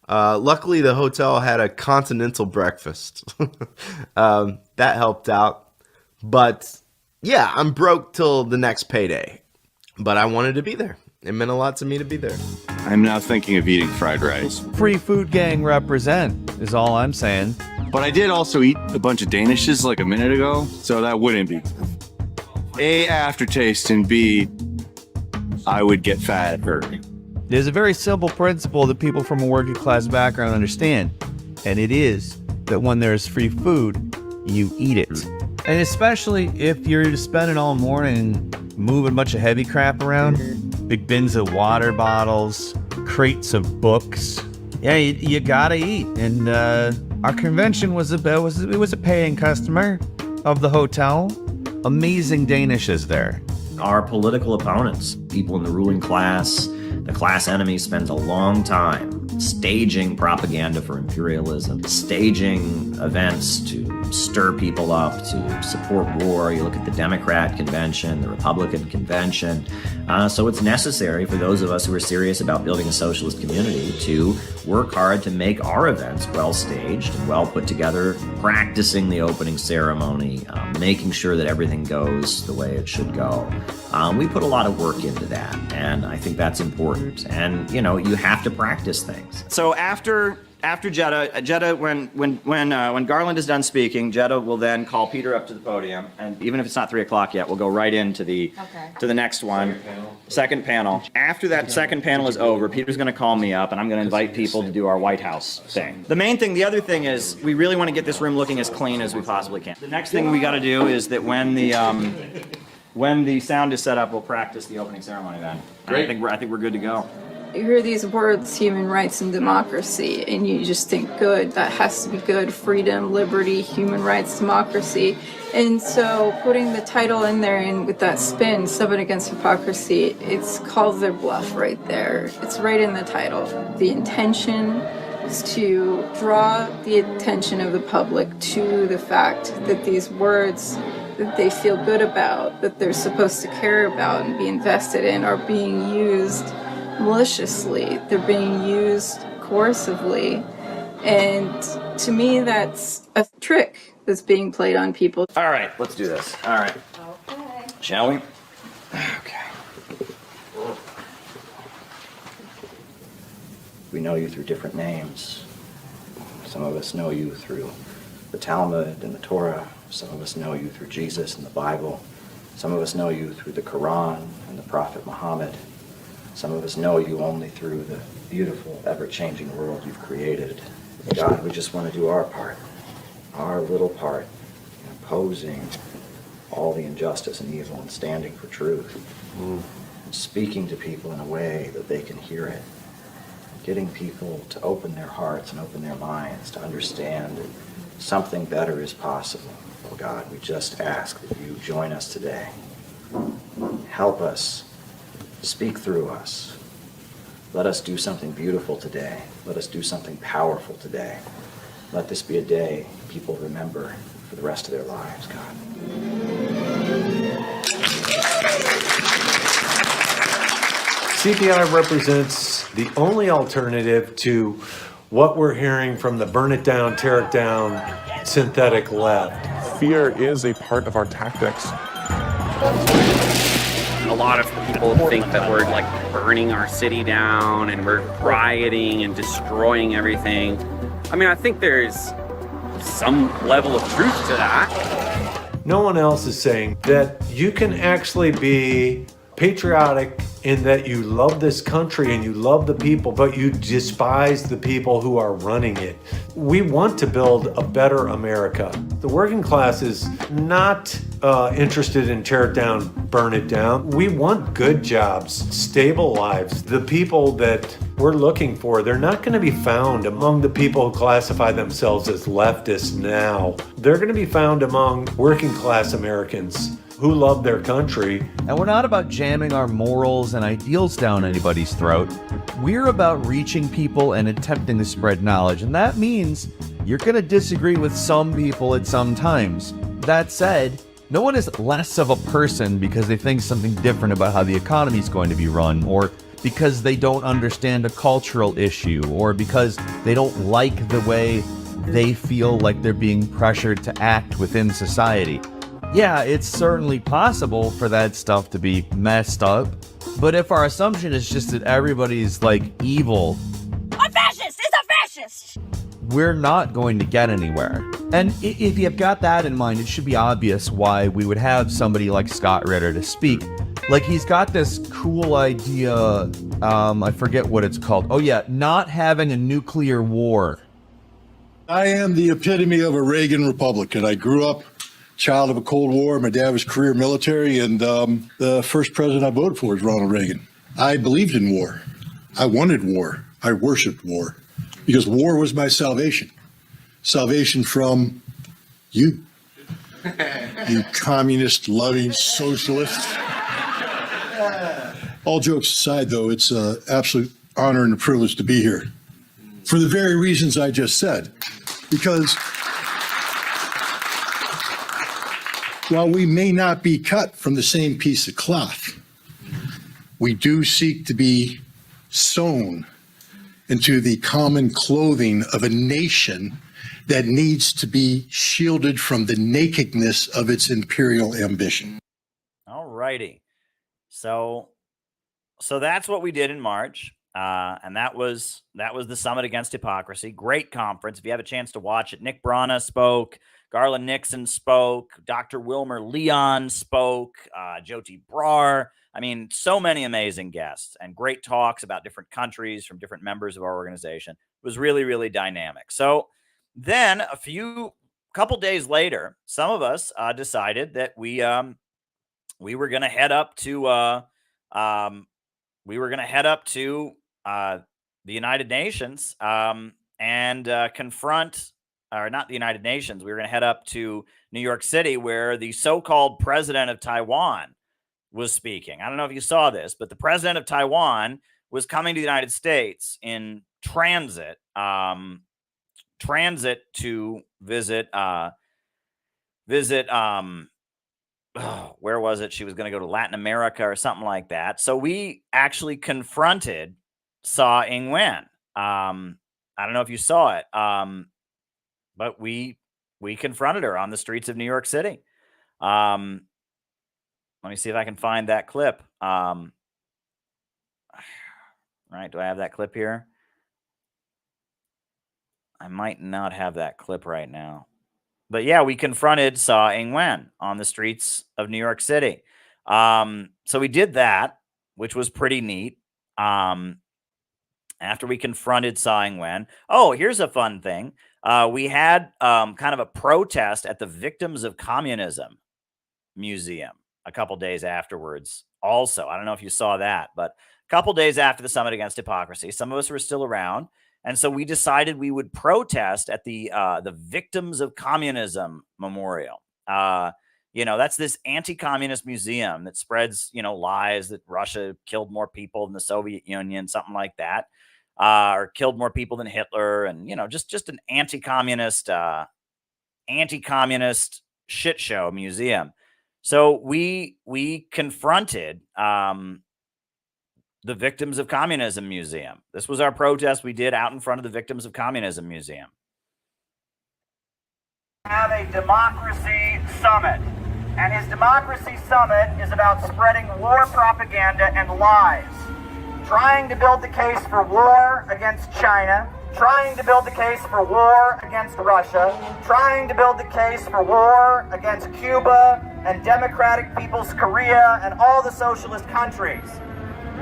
Luckily, the hotel had a continental breakfast. That helped out. But yeah, I'm broke till the next payday. But I wanted to be there. It meant a lot to me to be there. I'm now thinking of eating fried rice. Free food gang represent is all I'm saying. But I did also eat a bunch of Danishes like a minute ago, so that wouldn't be. A, aftertaste, and B, I would get fat. There's a very simple principle that people from a working class background understand, and it is that when there's free food, you eat it. And especially if you're spending all morning moving a bunch of heavy crap around, big bins of water bottles, crates of books. Yeah, you gotta eat. And our convention was a paying customer of the hotel. Amazing Danishes there. Our political opponents, people in the ruling class, the class enemy, spends a long time staging propaganda for imperialism, staging events to stir people up, to support war. You look at the Democrat convention, the Republican convention. So it's necessary for those of us who are serious about building a socialist community to work hard to make our events well staged and well put together, practicing the opening ceremony, making sure that everything goes the way it should go. We put a lot of work into that, and I think that's important. And, you know, you have to practice things. So after after Jetta, when Garland is done speaking, Jetta will then call Peter up to the podium, and even if it's not 3 o'clock yet, we'll go right into the next one. Second panel. After that second panel is over, Peter's going to call me up, and I'm going to invite people to do our White House thing. The other thing is, we really want to get this room looking as clean as we possibly can. The next thing we got to do is that when the sound is set up, we'll practice the opening ceremony then. Great. I think we're good to go. You hear these words, human rights and democracy, and you just think, good, that has to be good, freedom, liberty, human rights, democracy. And so putting the title in there and with that spin, Summit Against Hypocrisy, it's calls their bluff right there. It's right in the title. The intention is to draw the attention of the public to the fact that these words that they feel good about, that they're supposed to care about and be invested in, are being used maliciously. They're being used coercively. And to me, that's a trick that's being played on people. All right, let's do this. All right. Okay. Shall we? Okay. We know you through different names. Some of us know you through the Talmud and the Torah. Some of us know you through Jesus and the Bible. Some of us know you through the Quran and the Prophet Muhammad. Some of us know you only through the beautiful, ever-changing world you've created. God, we just want to do our part, our little part, in opposing all the injustice and evil and standing for truth. And speaking to people in a way that they can hear it. Getting people to open their hearts and open their minds to understand that something better is possible. Oh God, we just ask that you join us today. Help us. Speak through us. Let us do something beautiful today. Let us do something powerful today. Let this be a day people remember for the rest of their lives, God. CPI represents the only alternative to what we're hearing from the burn it down, tear it down, synthetic left. Fear is a part of our tactics. A lot of people think that we're like burning our city down and we're rioting and destroying everything. I mean, I think there's some level of truth to that. No one else is saying that you can actually be patriotic in that you love this country and you love the people, but you despise the people who are running it. We want to build a better America. The working class is not interested in tear it down, burn it down. We want good jobs, stable lives. The people that we're looking for, they're not going to be found among the people who classify themselves as leftists now. They're going to be found among working class Americans who love their country. And we're not about jamming our morals and ideals down anybody's throat. We're about reaching people and attempting to spread knowledge. And that means you're going to disagree with some people at some times. That said, no one is less of a person because they think something different about how the economy is going to be run, or because they don't understand a cultural issue, or because they don't like the way they feel like they're being pressured to act within society. Yeah, it's certainly possible for that stuff to be messed up, but if our assumption is just that everybody's like evil, a fascist is a fascist, we're not going to get anywhere. And if you've got that in mind, it should be obvious why we would have somebody like Scott Ritter to speak. Like, he's got this cool idea, I forget what it's called. Oh yeah, not having a nuclear war. I am the epitome of a Reagan Republican. I grew up child of a Cold War. My dad was career military, and the first president I voted for was Ronald Reagan. I believed in war. I wanted war. I worshiped war because war was my salvation. Salvation from you, you communist-loving socialists. All jokes aside, though, it's an absolute honor and a privilege to be here for the very reasons I just said, because while we may not be cut from the same piece of cloth, we do seek to be sewn into the common clothing of a nation that needs to be shielded from the nakedness of its imperial ambition. All righty. So that's what we did in March. And that was the Summit Against Hypocrisy. Great conference. If you have a chance to watch it, Nick Brana spoke, Garland Nixon spoke, Dr. Wilmer Leon spoke, Jyoti Brar. I mean, so many amazing guests and great talks about different countries from different members of our organization. It was really, really dynamic. So then a couple days later, some of us decided that we were going to head up to the United Nations and confront, or not the United Nations. We were going to head up to New York City, where the so-called president of Taiwan was speaking. I don't know if you saw this, but the president of Taiwan was coming to the United States in transit to visit where was it? She was going to go to Latin America or something like that. So we actually confronted Tsai Ing-wen. I don't know if you saw it, but we confronted her on the streets of New York City. Let me see if I can find that clip. Right, do I have that clip here? I might not have that clip right now. But yeah, we confronted Tsai Ing-wen on the streets of New York City. So we did that, which was pretty neat. After we confronted Tsai Ing-wen. Oh, here's a fun thing. We had kind of a protest at the Victims of Communism Museum a couple days afterwards. Also, I don't know if you saw that, but a couple days after the Summit Against Hypocrisy, some of us were still around. And so we decided we would protest at the Victims of Communism Memorial. That's this anti-communist museum that spreads, lies that Russia killed more people than the Soviet Union, something like that, or killed more people than Hitler, and just an anti-communist shit show museum. So we confronted the Victims of Communism Museum. This was our protest we did out in front of the Victims of Communism Museum. Have a democracy summit, and his democracy summit is about spreading war propaganda and lies, trying to build the case for war against China, trying to build the case for war against Russia, trying to build the case for war against Cuba and Democratic People's Korea and all the socialist countries.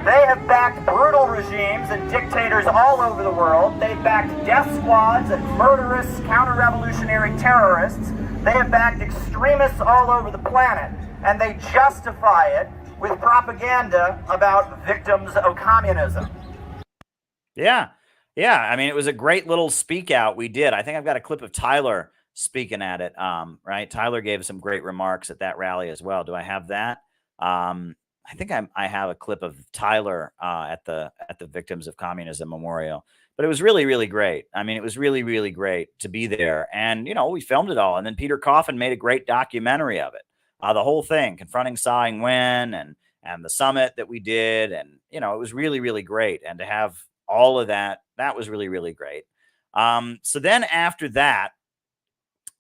They have backed brutal regimes and dictators all over the world. They've backed death squads and murderous counter-revolutionary terrorists. They have backed extremists all over the planet, and they justify it with propaganda about victims of communism. Yeah. I mean, it was a great little speak out we did. I think I've got a clip of Tyler speaking at it. Right? Tyler gave some great remarks at that rally as well. Do I have that? I think I have a clip of Tyler at the Victims of Communism Memorial, but it was really, really great. I mean, it was really, really great to be there. And, we filmed it all. And then Peter Coffin made a great documentary of it. The whole thing, confronting Tsai Ing-wen and the summit that we did. And, it was really, really great. And to have all of that was really, really great. So then after that,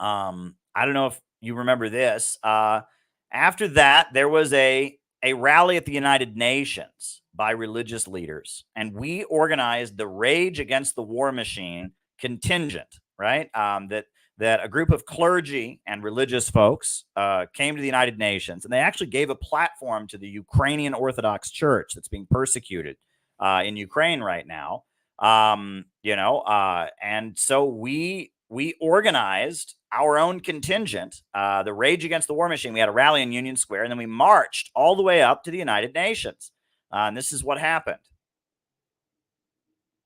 I don't know if you remember this. After that, there was a rally at the United Nations by religious leaders, and we organized the Rage Against the War Machine contingent, right? That a group of clergy and religious folks came to the United Nations, and they actually gave a platform to the Ukrainian Orthodox Church that's being persecuted in Ukraine right now. And so we organized our own contingent, the Rage Against the War Machine. We had a rally in Union Square, and then we marched all the way up to the United Nations. And this is what happened.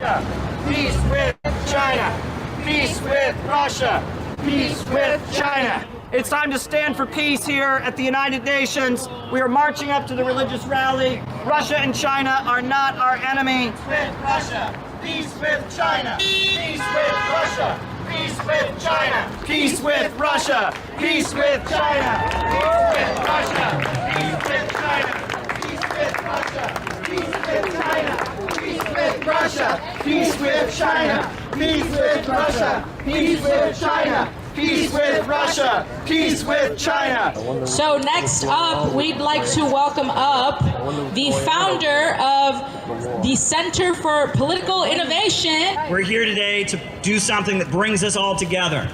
Peace with China. Peace with Russia. Peace with China. It's time to stand for peace here at the United Nations. We are marching up to the religious rally. Russia and China are not our enemy. Peace with Russia. Peace with China. Peace with Russia. Peace with China. Peace with Russia. Peace with China. Peace with Russia. Peace with China. Peace with Russia. Peace with China. Peace with Russia. Peace with China. Peace with Russia. Peace with China. Peace with Russia. Peace with China. So next up, we'd like to welcome up the founder of the Center for Political Innovation. We're here today to do something that brings us all together.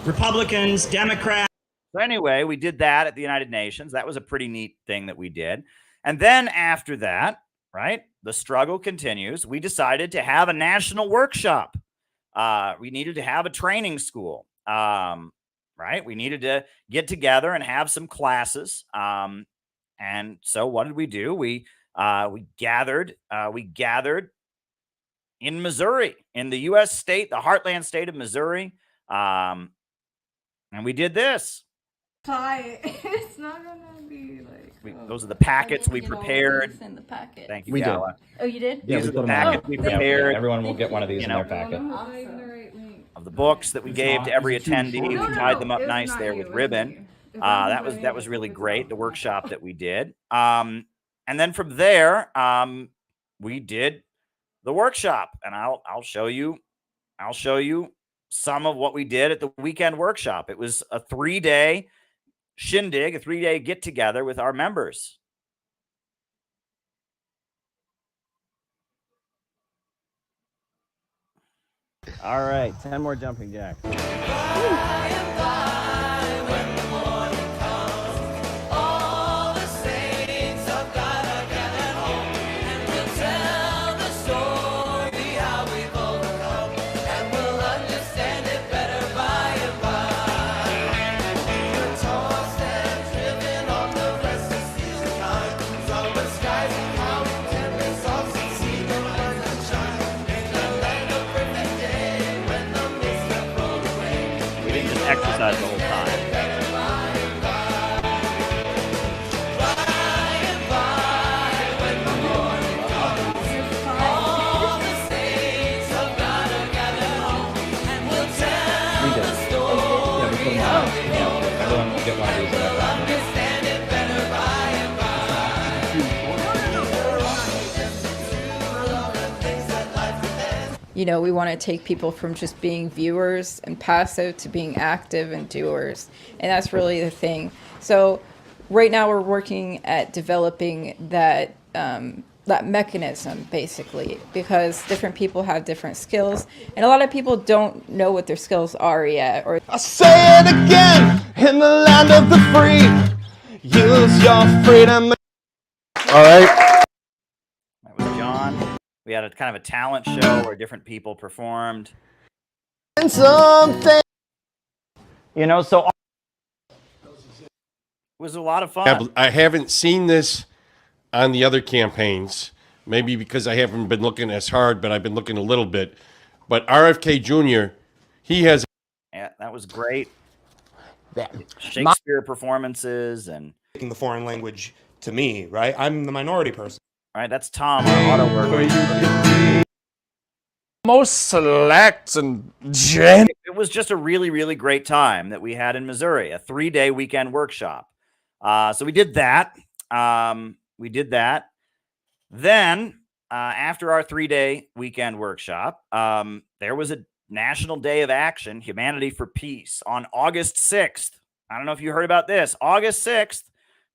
Republicans, Democrats. So anyway, we did that at the United Nations. That was a pretty neat thing that we did. And then after that, right, the struggle continues. We decided to have a national workshop. We needed to have a training school, right? We needed to get together and have some classes. And so what did we do? We gathered in Missouri, in the U.S. state, the heartland state of Missouri. And we did this. It's not gonna be like. Those are the packets we prepared. In the packet. Thank you, We did. Gala. Oh, you did? Yeah, These we are put the them on. packets we prepared. Everyone will get one of these in know, their packet. Of the books that we gave to every attendee. We tied them up nice there with ribbon. That was really great, the workshop that we did. And then from there, we did the workshop, and I'll show you some of what we did at the weekend workshop. It was a 3-day shindig, a 3-day get together with our members. All right, 10 more jumping jacks. Exercise the whole time. We did. Yeah, we put them on. Yeah, everyone will get one of these in their packet. You know, we want to take people from just being viewers and passive to being active and doers. And that's really the thing. So right now we're working at developing that that mechanism, basically, because different people have different skills. And a lot of people don't know what their skills are yet. Or I say it again, in the land of the free, use your freedom. All right. That was John. We had a kind of a talent show where different people performed. And something. So it was a lot of fun. I haven't seen this on the other campaigns, maybe because I haven't been looking as hard, but I've been looking a little bit. But RFK Jr., he has. Yeah, that was great. Shakespeare performances and Speaking the foreign language to me, right? I'm the minority person. All right, that's Tom, our auto worker. Most select and gen. It was just a really, really great time that we had in Missouri, a 3-day weekend workshop. So we did that. Then, after our 3-day weekend workshop, there was a National Day of Action, Humanity for Peace, on August 6th. I don't know if you heard about this. August 6th,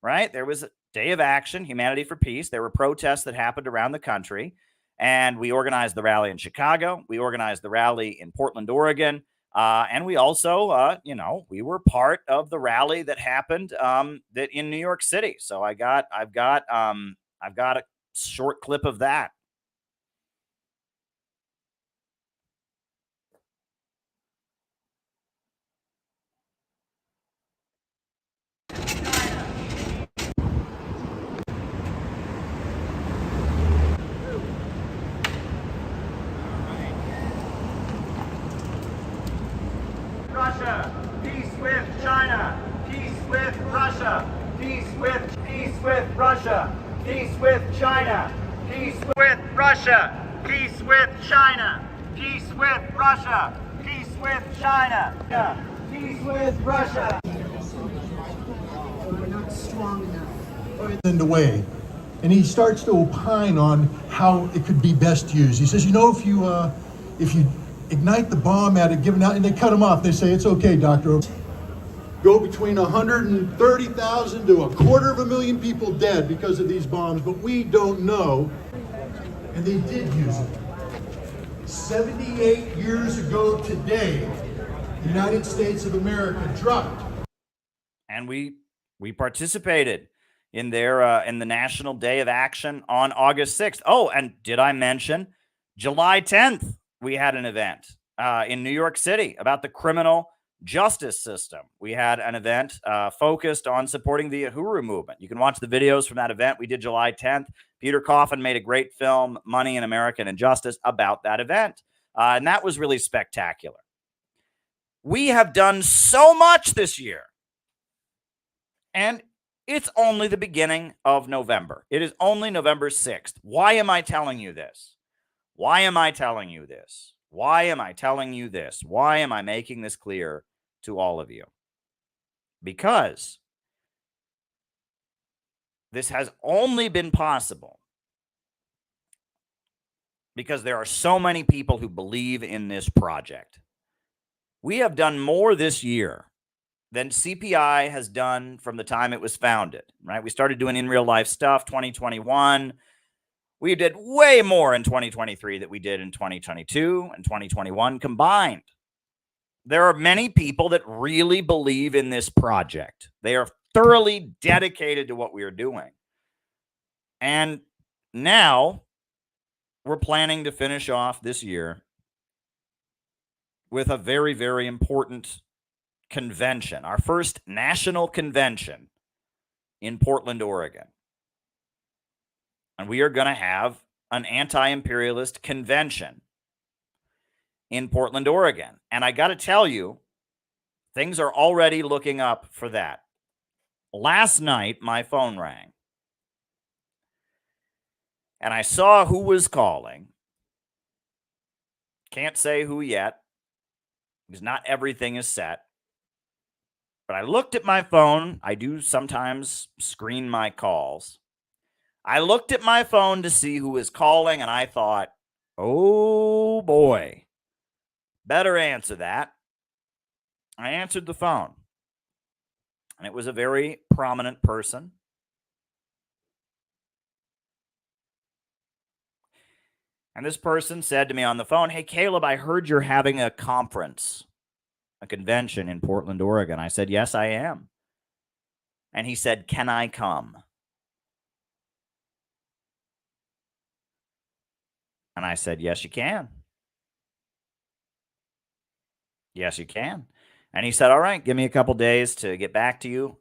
right? There was a Day of Action, Humanity for Peace. There were protests that happened around the country, and we organized the rally in Chicago. We organized the rally in Portland, Oregon, and we also, we were part of the rally that happened that in New York City. So I've got a short clip of that. Russia, peace with China, peace with Russia, peace with Russia, peace with China, peace with Russia, peace with China, peace with Russia, peace with China, peace with Russia. We're not strong enough. In the way, and he starts to opine on how it could be best used. He says, if you ignite the bomb at it, give it out, and they cut them off. They say, it's okay, Dr. Go between 130,000 to 250,000 people dead because of these bombs, but we don't know. And they did use it. 78 years ago today, the United States of America dropped. And we participated in their in the National Day of Action on August 6th. Oh, and did I mention July 10th? We had an event in New York City about the criminal justice system. We had an event focused on supporting the Uhuru movement. You can watch the videos from that event. We did July 10th. Peter Coffin made a great film, Money in American Injustice, about that event. And that was really spectacular. We have done so much this year. And it's only the beginning of November. It is only November 6th. Why am I telling you this? Why am I telling you this? Why am I telling you this? Why am I making this clear to all of you? Because this has only been possible because there are so many people who believe in this project. We have done more this year than CPI has done from the time it was founded, right? We started doing in real life stuff 2021. We did way more in 2023 than we did in 2022 and 2021 combined. There are many people that really believe in this project. They are thoroughly dedicated to what we are doing. And now we're planning to finish off this year with a very, very important convention, our first national convention in Portland, Oregon. And we are going to have an anti-imperialist convention in Portland, Oregon. And I got to tell you, things are already looking up for that. Last night, my phone rang. And I saw who was calling. Can't say who yet, because not everything is set. But I looked at my phone. I do sometimes screen my calls. I looked at my phone to see who was calling, and I thought, oh boy, better answer that. I answered the phone, and it was a very prominent person. And this person said to me on the phone, hey, Caleb, I heard you're having a conference, a convention in Portland, Oregon. I said, yes, I am. And he said, can I come? And I said, yes, you can. Yes, you can. And he said, all right, give me a couple days to get back to you.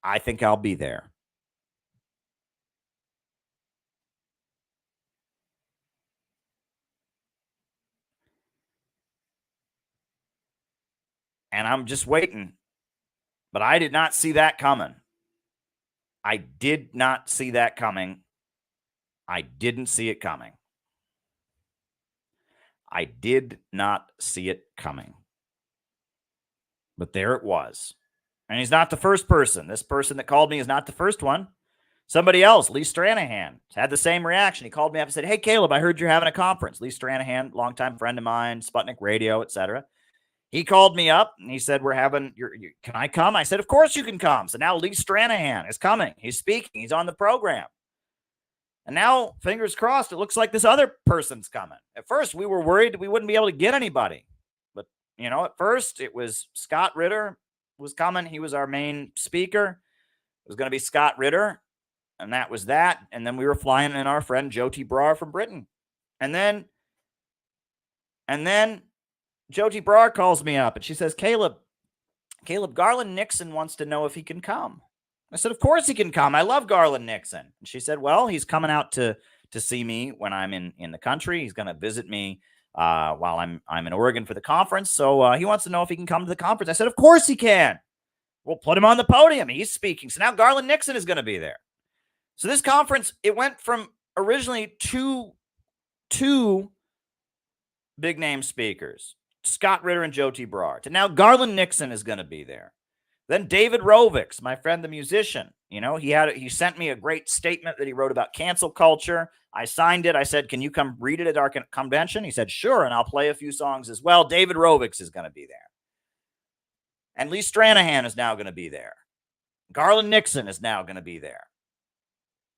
I think I'll be there. And I'm just waiting. But I did not see that coming. I did not see that coming. I didn't see it coming. I did not see it coming. But there it was. And he's not the first person. This person that called me is not the first one. Somebody else, Lee Stranahan, had the same reaction. He called me up and said, hey, Caleb, I heard you're having a conference. Lee Stranahan, longtime friend of mine, Sputnik Radio, etc. He called me up and he said, can I come? I said, of course you can come. So now Lee Stranahan is coming. He's speaking. He's on the program. And now, fingers crossed, it looks like this other person's coming. At first, we were worried we wouldn't be able to get anybody. But, at first, it was Scott Ritter was coming. He was our main speaker. It was going to be Scott Ritter. And that was that. And then we were flying in our friend Jyoti Brar from Britain. And then Jyoti Brar calls me up and she says, Caleb, Garland Nixon wants to know if he can come. I said, of course he can come. I love Garland Nixon. And she said, well, he's coming out to see me when I'm in the country. He's going to visit me while I'm in Oregon for the conference. So he wants to know if he can come to the conference. I said, of course he can. We'll put him on the podium. He's speaking. So now Garland Nixon is going to be there. So this conference, it went from originally two big name speakers, Scott Ritter and Jyoti Brar, to now Garland Nixon is going to be there. Then David Rovics, my friend, the musician, You know, he sent me a great statement that he wrote about cancel culture. I signed it. I said, can you come read it at our convention? He said, sure, and I'll play a few songs as well. David Rovics is going to be there. And Lee Stranahan is now going to be there. Garland Nixon is now going to be there.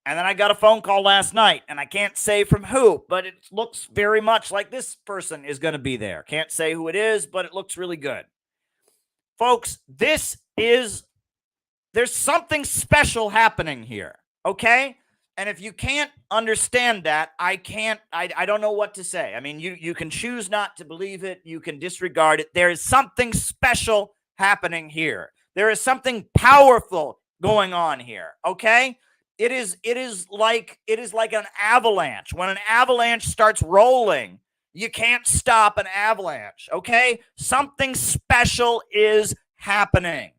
And then I got a phone call last night, and I can't say from who, but it looks very much like this person is going to be there. Can't say who it is, but it looks really good. Folks, there's something special happening here, okay? And if you can't understand that, I don't know what to say. I mean, you can choose not to believe it. You can disregard it. There is something special happening here. There is something powerful going on here, okay? It is like an avalanche. When an avalanche starts rolling, you can't stop an avalanche, okay? Something special is happening.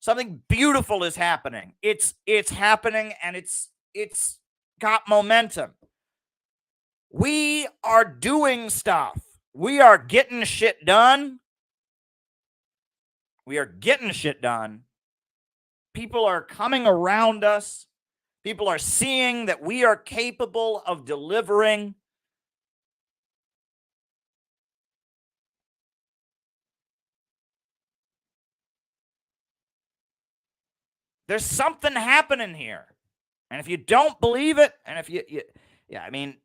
Something beautiful is happening. It's happening, and it's got momentum. We are doing stuff. We are getting shit done. We are getting shit done. People are coming around us. People are seeing that we are capable of delivering. There's something happening here. And if you don't believe it, and if yeah, I mean,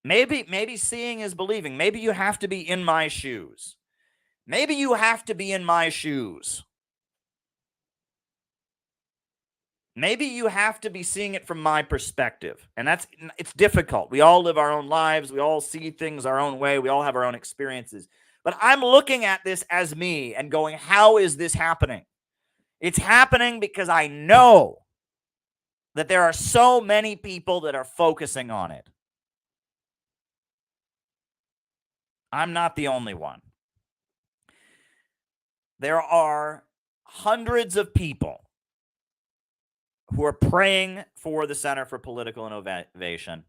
maybe seeing is believing. Maybe you have to be in my shoes. Maybe you have to be in my shoes. Maybe you have to be seeing it from my perspective. And it's difficult. We all live our own lives. We all see things our own way. We all have our own experiences. But I'm looking at this as me and going, how is this happening? It's happening because I know that there are so many people that are focusing on it. I'm not the only one. There are hundreds of people who are praying for the Center for Political Innovation,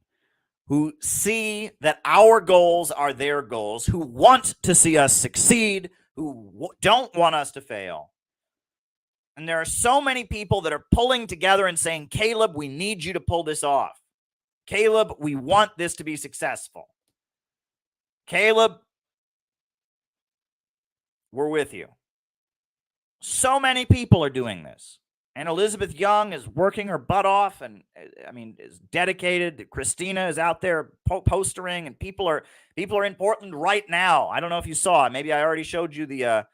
who see that our goals are their goals, who want to see us succeed, who don't want us to fail. And there are so many people that are pulling together and saying, Caleb, we need you to pull this off. Caleb, we want this to be successful. Caleb, we're with you. So many people are doing this. And Elizabeth Young is working her butt off and, I mean, is dedicated. Christina is out there postering, and people are in Portland right now. I don't know if you saw it. Maybe I already showed you the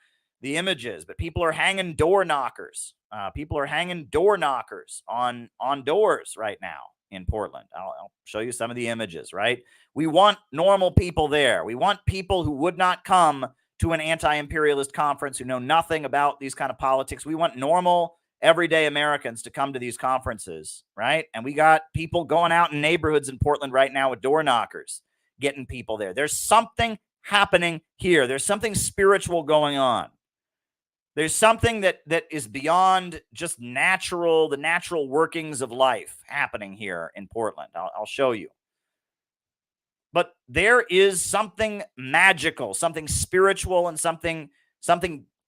images, but people are hanging door knockers. People are hanging door knockers on doors right now in Portland. I'll show you some of the images, right? We want normal people there. We want people who would not come to an anti-imperialist conference, who know nothing about these kind of politics. We want normal, everyday Americans to come to these conferences, right? And we got people going out in neighborhoods in Portland right now with door knockers, getting people there. There's something happening here. There's something spiritual going on. There's something that is beyond just the natural workings of life happening here in Portland. I'll show you. But there is something magical, something spiritual, and something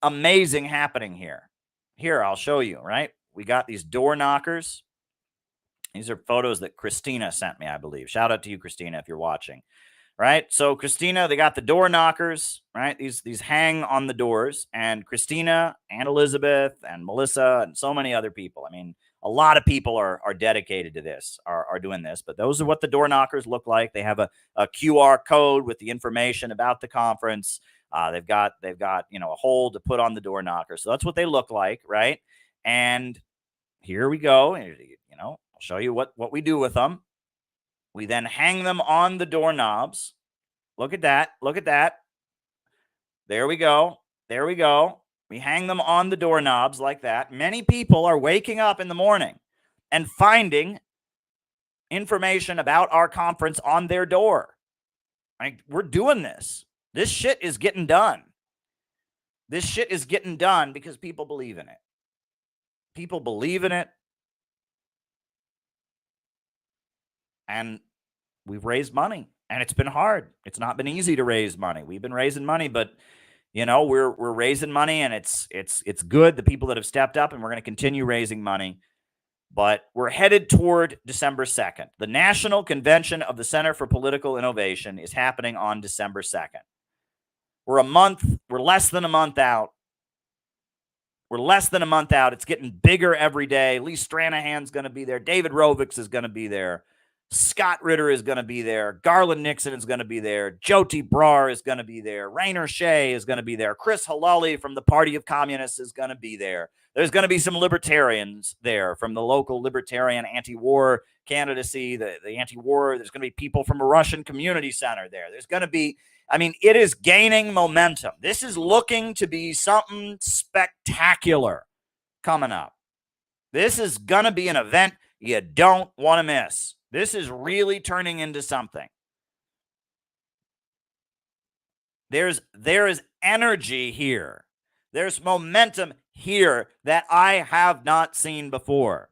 amazing happening here. Here, I'll show you, right? We got these door knockers. These are photos that Christina sent me, I believe. Shout out to you, Christina, if you're watching. Right? So Christina, they got the door knockers, right? These hang on the doors. And Christina and Elizabeth and Melissa and so many other people. I mean, a lot of people are dedicated to this, are doing this. But those are what the door knockers look like. They have a QR code with the information about the conference. They've got a hole to put on the door knocker. So that's what they look like, right? And here we go. I'll show you what we do with them. We then hang them on the doorknobs. Look at that. Look at that. There we go. There we go. We hang them on the doorknobs like that. Many people are waking up in the morning and finding information about our conference on their door. We're doing this. This shit is getting done. This shit is getting done because people believe in it. People believe in it. And we've raised money, and it's been hard. It's not been easy to raise money. We've been raising money, but we're raising money, and it's good. The people that have stepped up, and we're going to continue raising money. But we're headed toward December 2nd. The National Convention of the Center for Political Innovation is happening on December 2nd. We're less than a month out. It's getting bigger every day. Lee Stranahan's going to be there. David Rovix is going to be there. Scott Ritter is going to be there. Garland Nixon is going to be there. Jyoti Brar is going to be there. Rainer Shea is going to be there. Chris Halali from the Party of Communists is going to be there. There's going to be some libertarians there from the local libertarian anti-war candidacy, the anti-war. There's going to be people from a Russian community center there. There's going to be, it is gaining momentum. This is looking to be something spectacular coming up. This is going to be an event you don't want to miss. This is really turning into something. There is energy here. There's momentum here that I have not seen before.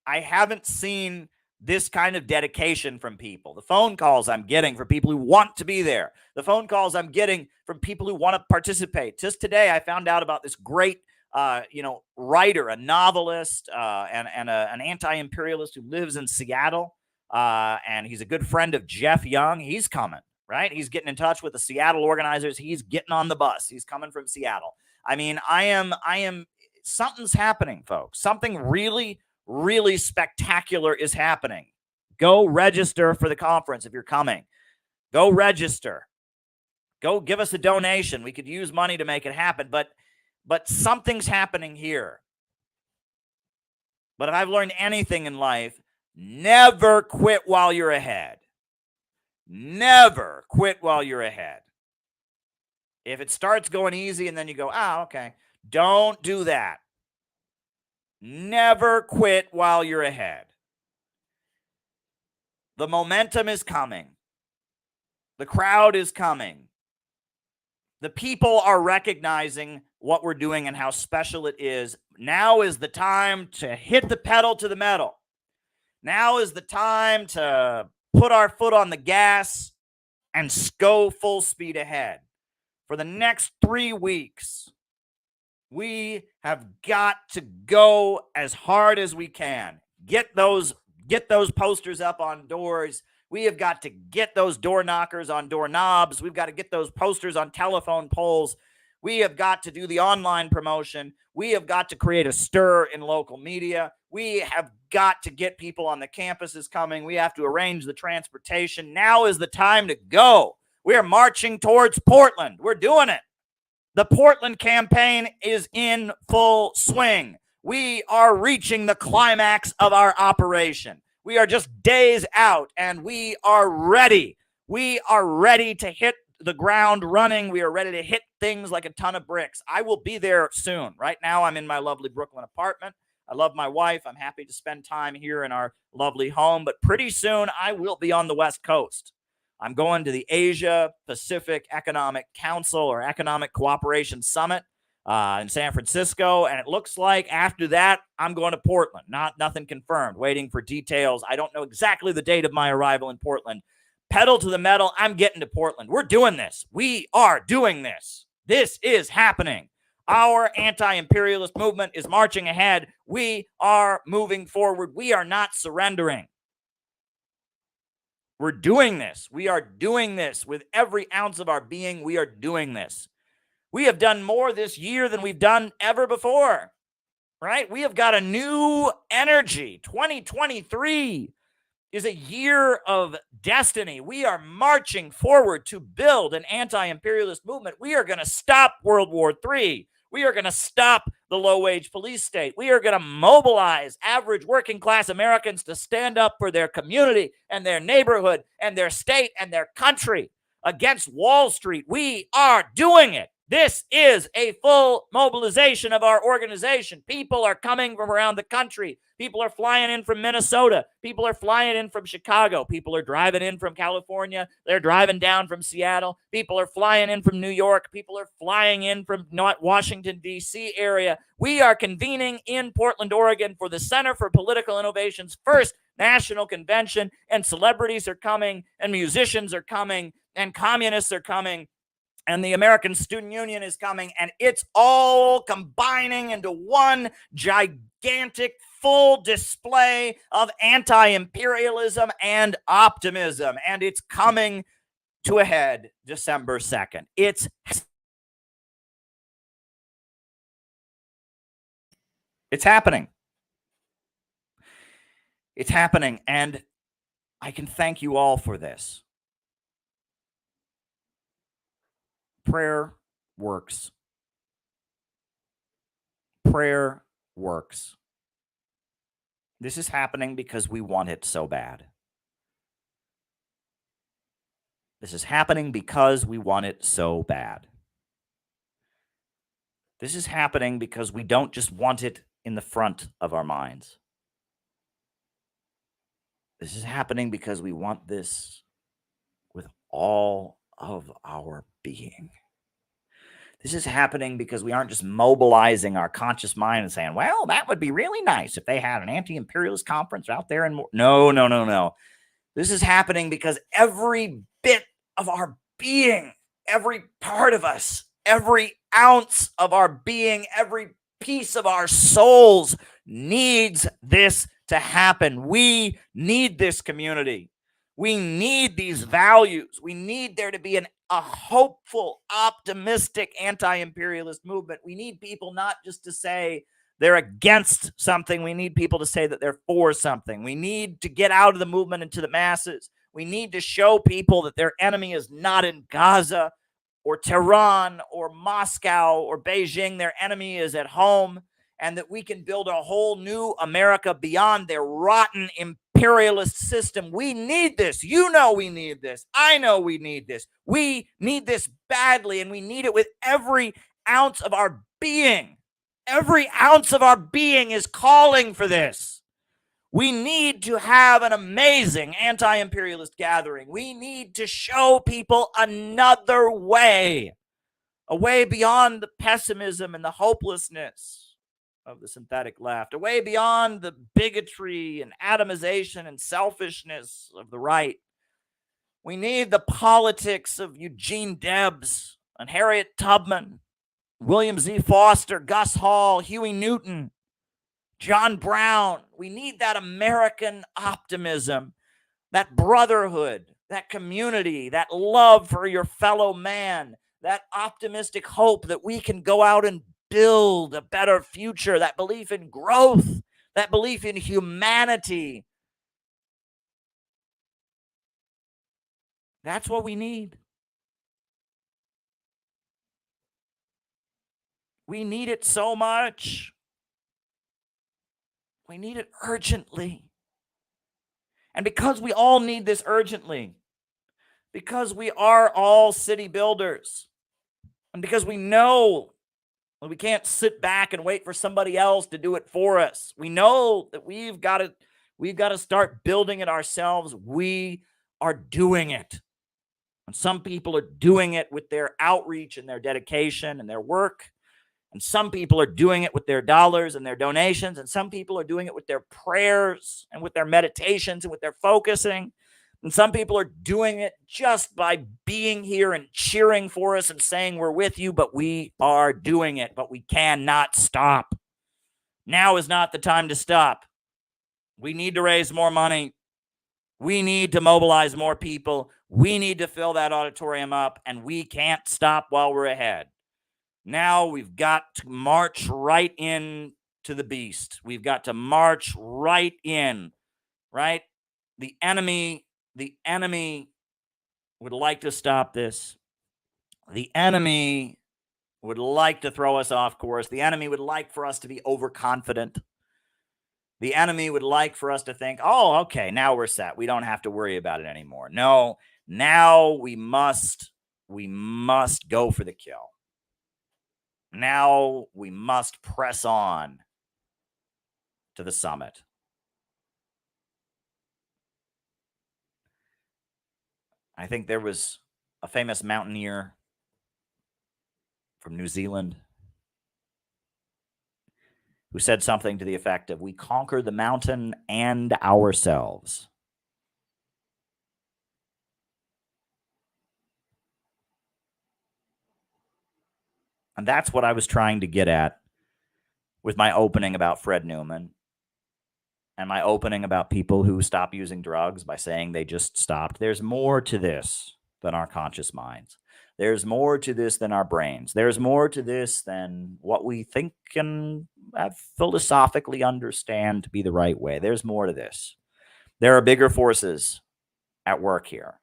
I haven't seen this kind of dedication from people. The phone calls I'm getting from people who want to be there. The phone calls I'm getting from people who want to participate. Just today, I found out about this great writer, a novelist, and an anti-imperialist who lives in Seattle. And he's a good friend of Jeff Young. He's coming, right? He's getting in touch with the Seattle organizers. He's getting on the bus. He's coming from Seattle. Something's happening, folks. Something really, really spectacular is happening. Go register for the conference if you're coming. Go register. Go give us a donation. We could use money to make it happen, but something's happening here. But if I've learned anything in life, never quit while you're ahead. Never quit while you're ahead. If it starts going easy and then you go, okay, don't do that. Never quit while you're ahead. The momentum is coming. The crowd is coming. The people are recognizing what we're doing and how special it is. Now is the time to hit the pedal to the metal. Now is the time to put our foot on the gas and go full speed ahead. For the next 3 weeks, we have got to go as hard as we can. Get those posters up on doors. We have got to get those door knockers on doorknobs. We've got to get those posters on telephone poles. We have got to do the online promotion. We have got to create a stir in local media. We have got to get people on the campuses coming. We have to arrange the transportation. Now is the time to go. We are marching towards Portland. We're doing it. The Portland campaign is in full swing. We are reaching the climax of our operation. We are just days out, and we are ready. We are ready to hit the ground running. We are ready to hit things like a ton of bricks. I will be there soon. Right now, I'm in my lovely Brooklyn apartment. I love my wife. I'm happy to spend time here in our lovely home, but pretty soon I will be on the West Coast. I'm going to the Asia Pacific Economic Council or Economic Cooperation Summit in San Francisco, and it looks like after that, I'm going to Portland. Nothing confirmed, waiting for details. I don't know exactly the date of my arrival in Portland. Pedal to the metal, I'm getting to Portland. We're doing this. We are doing this. This is happening. Our anti-imperialist movement is marching ahead. We are moving forward. We are not surrendering. We're doing this. We are doing this with every ounce of our being. We are doing this. We have done more this year than we've done ever before, right? We have got a new energy. 2023 is a year of destiny. We are marching forward to build an anti-imperialist movement. We are going to stop World War III. We are going to stop the low-wage police state. We are going to mobilize average working-class Americans to stand up for their community and their neighborhood and their state and their country against Wall Street. We are doing it. This is a full mobilization of our organization. People are coming from around the country. People are flying in from Minnesota. People are flying in from Chicago. People are driving in from California. They're driving down from Seattle. People are flying in from New York. People are flying in from Washington, D.C. area. We are convening in Portland, Oregon for the Center for Political Innovation's first national convention, and celebrities are coming, and musicians are coming, and communists are coming. And the American Student Union is coming, and it's all combining into one gigantic full display of anti-imperialism and optimism. And it's coming to a head December 2nd. It's happening. It's happening, and I can thank you all for this. Prayer works. Prayer works. This is happening because we want it so bad. This is happening because we want it so bad. This is happening because we don't just want it in the front of our minds. This is happening because we want this with all of our being. This is happening because we aren't just mobilizing our conscious mind and saying, well, that would be really nice if they had an anti-imperialist conference out there. And no. This is happening because every bit of our being, every part of us, every ounce of our being, every piece of our souls needs this to happen. We need this community. We need these values. We need there to be a hopeful, optimistic anti-imperialist movement. We need people not just to say they're against something. We need people to say that they're for something. We need to get out of the movement into the masses. We need to show people that their enemy is not in Gaza or Tehran or Moscow or Beijing. Their enemy is at home, and that we can build a whole new America beyond their rotten imperialist system. We need this. You know we need this. I know we need this. We need this badly, and we need it with every ounce of our being. Every ounce of our being is calling for this. We need to have an amazing anti-imperialist gathering. We need to show people another way, a way beyond the pessimism and the hopelessness of the synthetic left, a way beyond the bigotry and atomization and selfishness of the right. We need the politics of Eugene Debs and Harriet Tubman, William Z. Foster, Gus Hall, Huey Newton, John Brown. We need that American optimism, that brotherhood, that community, that love for your fellow man, that optimistic hope that we can go out and build a better future, that belief in growth, that belief in humanity. That's what we need. We need it so much. We need it urgently. And because we all need this urgently, because we are all city builders, and because we know that we can't sit back and wait for somebody else to do it for us, we know that we've got to start building it ourselves. We are doing it. And some people are doing it with their outreach and their dedication and their work. And some people are doing it with their dollars and their donations. And some people are doing it with their prayers and with their meditations and with their focusing. And some people are doing it just by being here and cheering for us and saying we're with you, but we are doing it, but we cannot stop. Now is not the time to stop. We need to raise more money. We need to mobilize more people. We need to fill that auditorium up, and we can't stop while we're ahead. Now we've got to march right in to the beast. We've got to march right in, right? The enemy would like to stop this. The enemy would like to throw us off course. The enemy would like for us to be overconfident. The enemy would like for us to think, oh, okay, now we're set. We don't have to worry about it anymore. No, now we must go for the kill. Now we must press on to the summit. I think there was a famous mountaineer from New Zealand who said something to the effect of, we conquer the mountain and ourselves. And that's what I was trying to get at with my opening about Fred Newman and my opening about people who stop using drugs by saying they just stopped. There's more to this than our conscious minds. There's more to this than our brains. There's more to this than what we think and philosophically understand to be the right way. There's more to this. There are bigger forces at work here.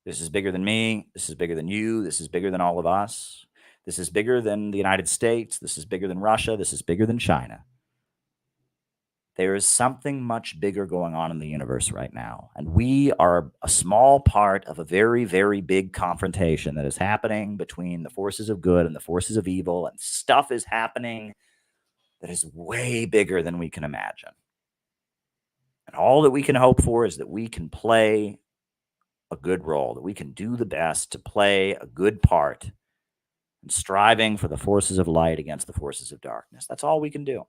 This is bigger than me. This is bigger than you. This is bigger than all of us. This is bigger than the United States. This is bigger than Russia. This is bigger than China. There is something much bigger going on in the universe right now. And we are a small part of a very, very big confrontation that is happening between the forces of good and the forces of evil. And stuff is happening that is way bigger than we can imagine. And all that we can hope for is that we can play a good role, that we can do the best to play a good part in striving for the forces of light against the forces of darkness. That's all we can do.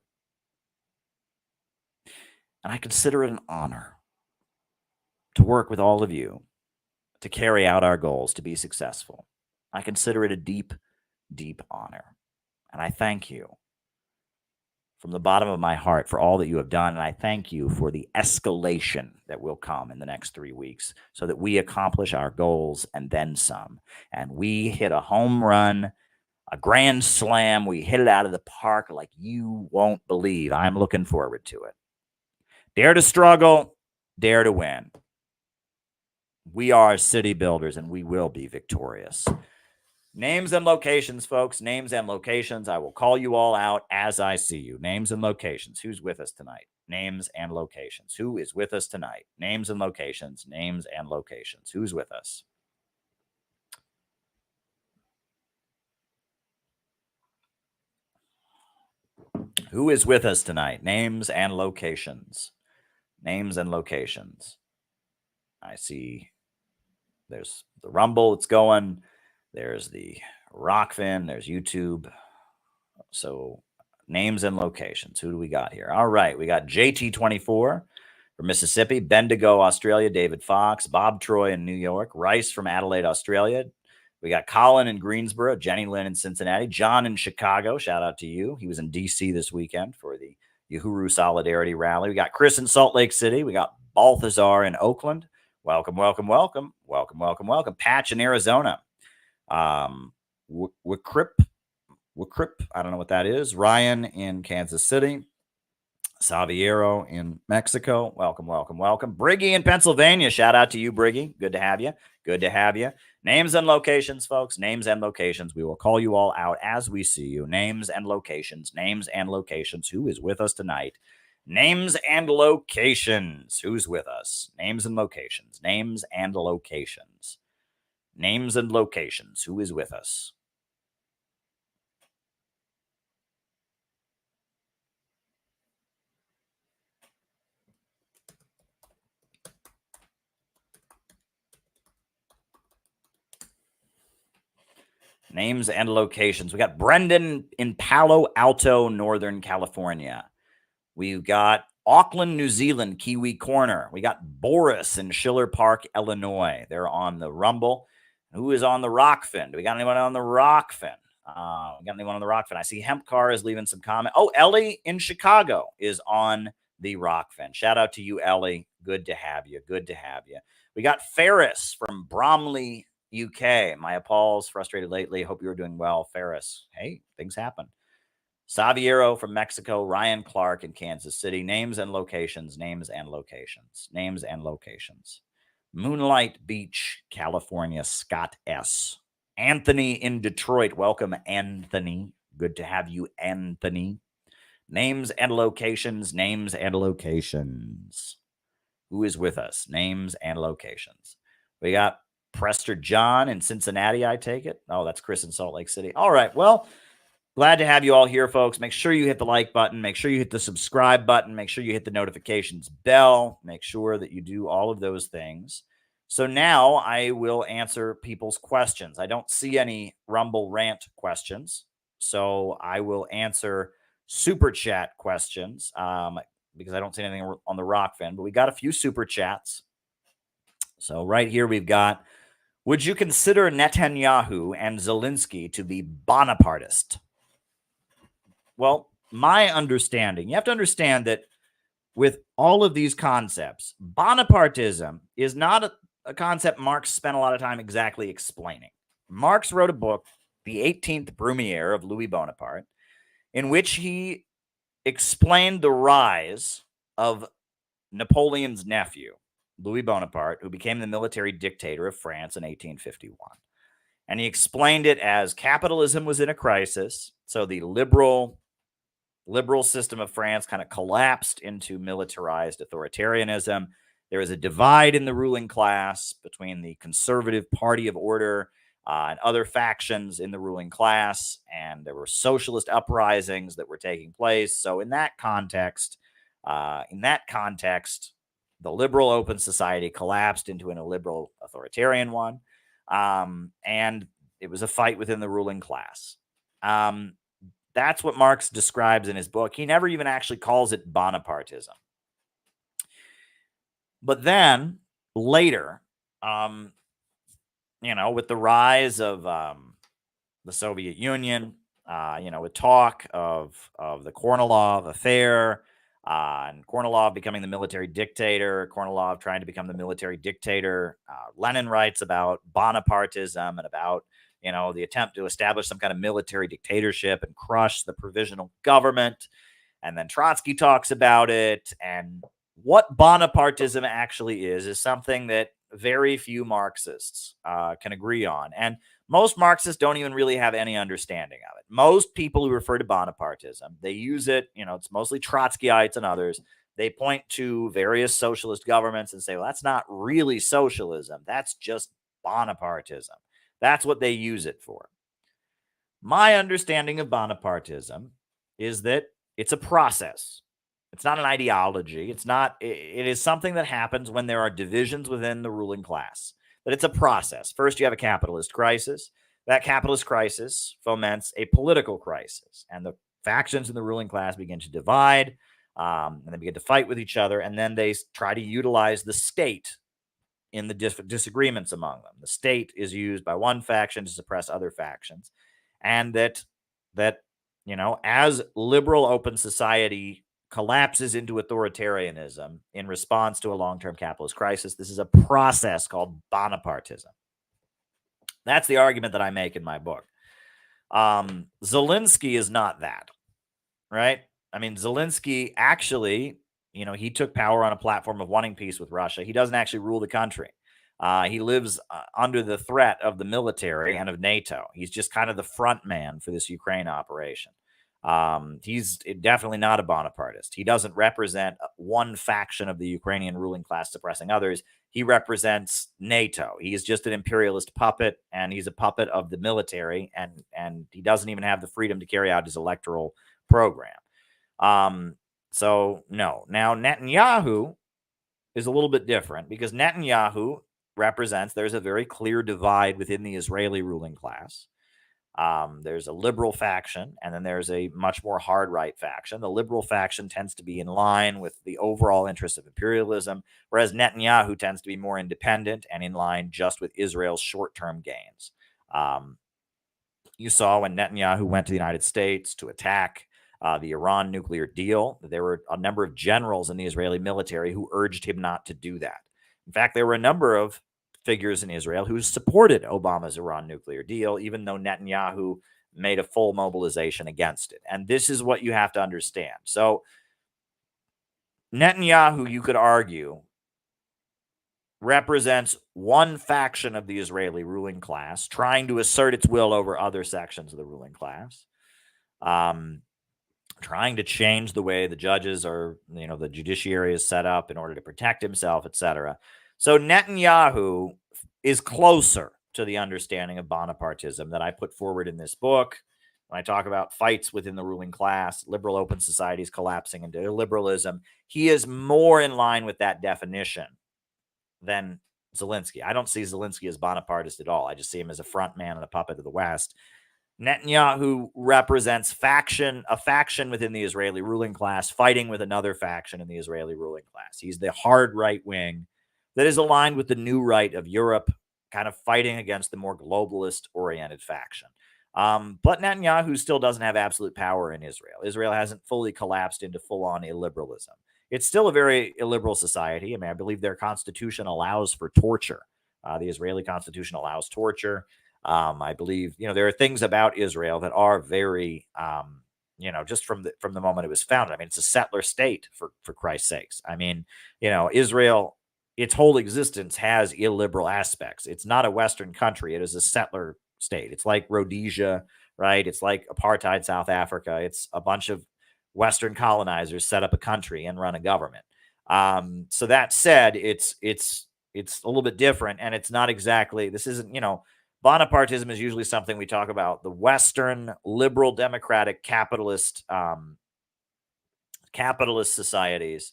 And I consider it an honor to work with all of you to carry out our goals, to be successful. I consider it a deep, deep honor. And I thank you from the bottom of my heart for all that you have done. And I thank you for the escalation that will come in the next 3 weeks so that we accomplish our goals and then some. And we hit a home run, a grand slam. We hit it out of the park like you won't believe. I'm looking forward to it. Dare to struggle, dare to win. We are city builders and we will be victorious. Names and locations, folks. Names and locations. I will call you all out as I see you. Names and locations. Who's with us tonight? Names and locations. Who is with us tonight? Names and locations. Names and locations. Who's with us? Who is with us tonight? Names and locations. Names and locations. I see there's the Rumble, it's going. There's the Rockfin. There's YouTube. So names and locations. Who do we got here? All right. We got JT24 from Mississippi, Bendigo, Australia, David Fox, Bob Troy in New York, Rice from Adelaide, Australia. We got Colin in Greensboro, Jenny Lynn in Cincinnati, John in Chicago. Shout out to you. He was in D.C. this weekend for the Uhuru Solidarity Rally. We got Chris in Salt Lake City. We got Balthazar in Oakland. Welcome, welcome, welcome. Welcome, welcome, welcome. Patch in Arizona. Wikrip, I don't know what that is. Ryan in Kansas City. Saviero in Mexico. Welcome, welcome, welcome. Briggy in Pennsylvania. Shout out to you, Briggy. Good to have you. Good to have you. Names and locations, folks. Names and locations. We will call you all out as we see you. Names and locations. Names and locations. Who is with us tonight? Names and locations. Who's with us? Names and locations. Names and locations. Names and locations. Who is with us? Names and locations. We got Brendan in Palo Alto, Northern California. We've got Auckland, New Zealand, Kiwi Corner. We got Boris in Schiller Park, Illinois. They're on the Rumble. Who is on the Rockfin? Do we got anyone on the Rockfin? We got anyone on the Rockfin? I see Hempcar is leaving some comment. Oh, Ellie in Chicago is on the Rockfin. Shout out to you, Ellie. Good to have you. Good to have you. We got Ferris from Bromley, UK. Maya Paul's frustrated lately. Hope you're doing well, Ferris. Hey, things happen. Saviero from Mexico. Ryan Clark in Kansas City. Names and locations. Names and locations. Names and locations. Moonlight Beach, California. Scott S. Anthony in Detroit. Welcome, Anthony. Good to have you, Anthony. Names and locations. Names and locations. Who is with us? Names and locations. We got Prester John in Cincinnati, I take it. Oh, that's Chris in Salt Lake City. All right. Well, glad to have you all here, folks. Make sure you hit the like button. Make sure you hit the subscribe button. Make sure you hit the notifications bell. Make sure that you do all of those things. So now I will answer people's questions. I don't see any Rumble rant questions, so I will answer super chat questions because I don't see anything on the Rockfin, but we got a few super chats. So right here we've got Would you consider Netanyahu and Zelensky to be Bonapartist? Well, my understanding, you have to understand that with all of these concepts, Bonapartism is not a concept Marx spent a lot of time exactly explaining. Marx wrote a book, The 18th Brumaire of Louis Bonaparte, in which he explained the rise of Napoleon's nephew, Louis Bonaparte, who became the military dictator of France in 1851. And he explained it as capitalism was in a crisis, so the liberal system of France kind of collapsed into militarized authoritarianism. There was a divide in the ruling class between the conservative party of order and other factions in the ruling class, and there were socialist uprisings that were taking place. So in that context, the liberal open society collapsed into an illiberal authoritarian one, and it was a fight within the ruling class. That's what Marx describes in his book. He never even actually calls it Bonapartism. But then later, with the rise of the Soviet Union, with talk of the Kornilov affair, and Kornilov becoming the military dictator, Kornilov trying to become the military dictator, Lenin writes about Bonapartism and about the attempt to establish some kind of military dictatorship and crush the provisional government. And then Trotsky talks about it. And what Bonapartism actually is something that very few Marxists can agree on. And most Marxists don't even really have any understanding of it. Most people who refer to Bonapartism, they use it, it's mostly Trotskyites and others. They point to various socialist governments and say, well, that's not really socialism. That's just Bonapartism. That's what they use it for. My understanding of Bonapartism is that it's a process. It's not an ideology. It is something that happens when there are divisions within the ruling class. But it's a process. First, you have a capitalist crisis. That capitalist crisis foments a political crisis. And the factions in the ruling class begin to divide, and they begin to fight with each other. And then they try to utilize the state in the disagreements among them. The state is used by one faction to suppress other factions. And that as liberal open society collapses into authoritarianism in response to a long-term capitalist crisis, this is a process called Bonapartism. That's the argument that I make in my book. Zelensky is not that, right? I mean, Zelensky actually, he took power on a platform of wanting peace with Russia. He doesn't actually rule the country. He lives under the threat of the military and of NATO. He's just kind of the front man for this Ukraine operation. He's definitely not a Bonapartist. He doesn't represent one faction of the Ukrainian ruling class suppressing others. He represents NATO. He is just an imperialist puppet, and he's a puppet of the military, and he doesn't even have the freedom to carry out his electoral program. So no. Now Netanyahu is a little bit different because Netanyahu represents, there's a very clear divide within the Israeli ruling class. There's a liberal faction, and then there's a much more hard right faction. The liberal faction tends to be in line with the overall interests of imperialism, whereas Netanyahu tends to be more independent and in line just with Israel's short-term gains. You saw when Netanyahu went to the United States to attack the Iran nuclear deal, there were a number of generals in the Israeli military who urged him not to do that. In fact, there were a number of figures in Israel who supported Obama's Iran nuclear deal, even though Netanyahu made a full mobilization against it. And this is what you have to understand. So Netanyahu, you could argue, represents one faction of the Israeli ruling class trying to assert its will over other sections of the ruling class, trying to change the way the judges are, the judiciary is set up in order to protect himself, etc. So Netanyahu is closer to the understanding of Bonapartism that I put forward in this book. When I talk about fights within the ruling class, liberal open societies collapsing into illiberalism, he is more in line with that definition than Zelensky. I don't see Zelensky as Bonapartist at all. I just see him as a front man and a puppet of the West. Netanyahu represents a faction within the Israeli ruling class fighting with another faction in the Israeli ruling class. He's the hard right wing that is aligned with the new right of Europe kind of fighting against the more globalist-oriented faction. But Netanyahu still doesn't have absolute power in Israel. Israel hasn't fully collapsed into full-on illiberalism. It's still a very illiberal society. I mean, I believe their constitution allows for torture. The Israeli constitution allows torture. I believe, there are things about Israel that are very, just from the moment it was founded. I mean, it's a settler state, for Christ's sakes. I mean, Israel, its whole existence has illiberal aspects. It's not a Western country. It is a settler state. It's like Rhodesia, right? It's like apartheid South Africa. It's a bunch of Western colonizers set up a country and run a government. So that said, it's a little bit different, and it's not exactly, this isn't, Bonapartism is usually something we talk about, the Western liberal democratic capitalist societies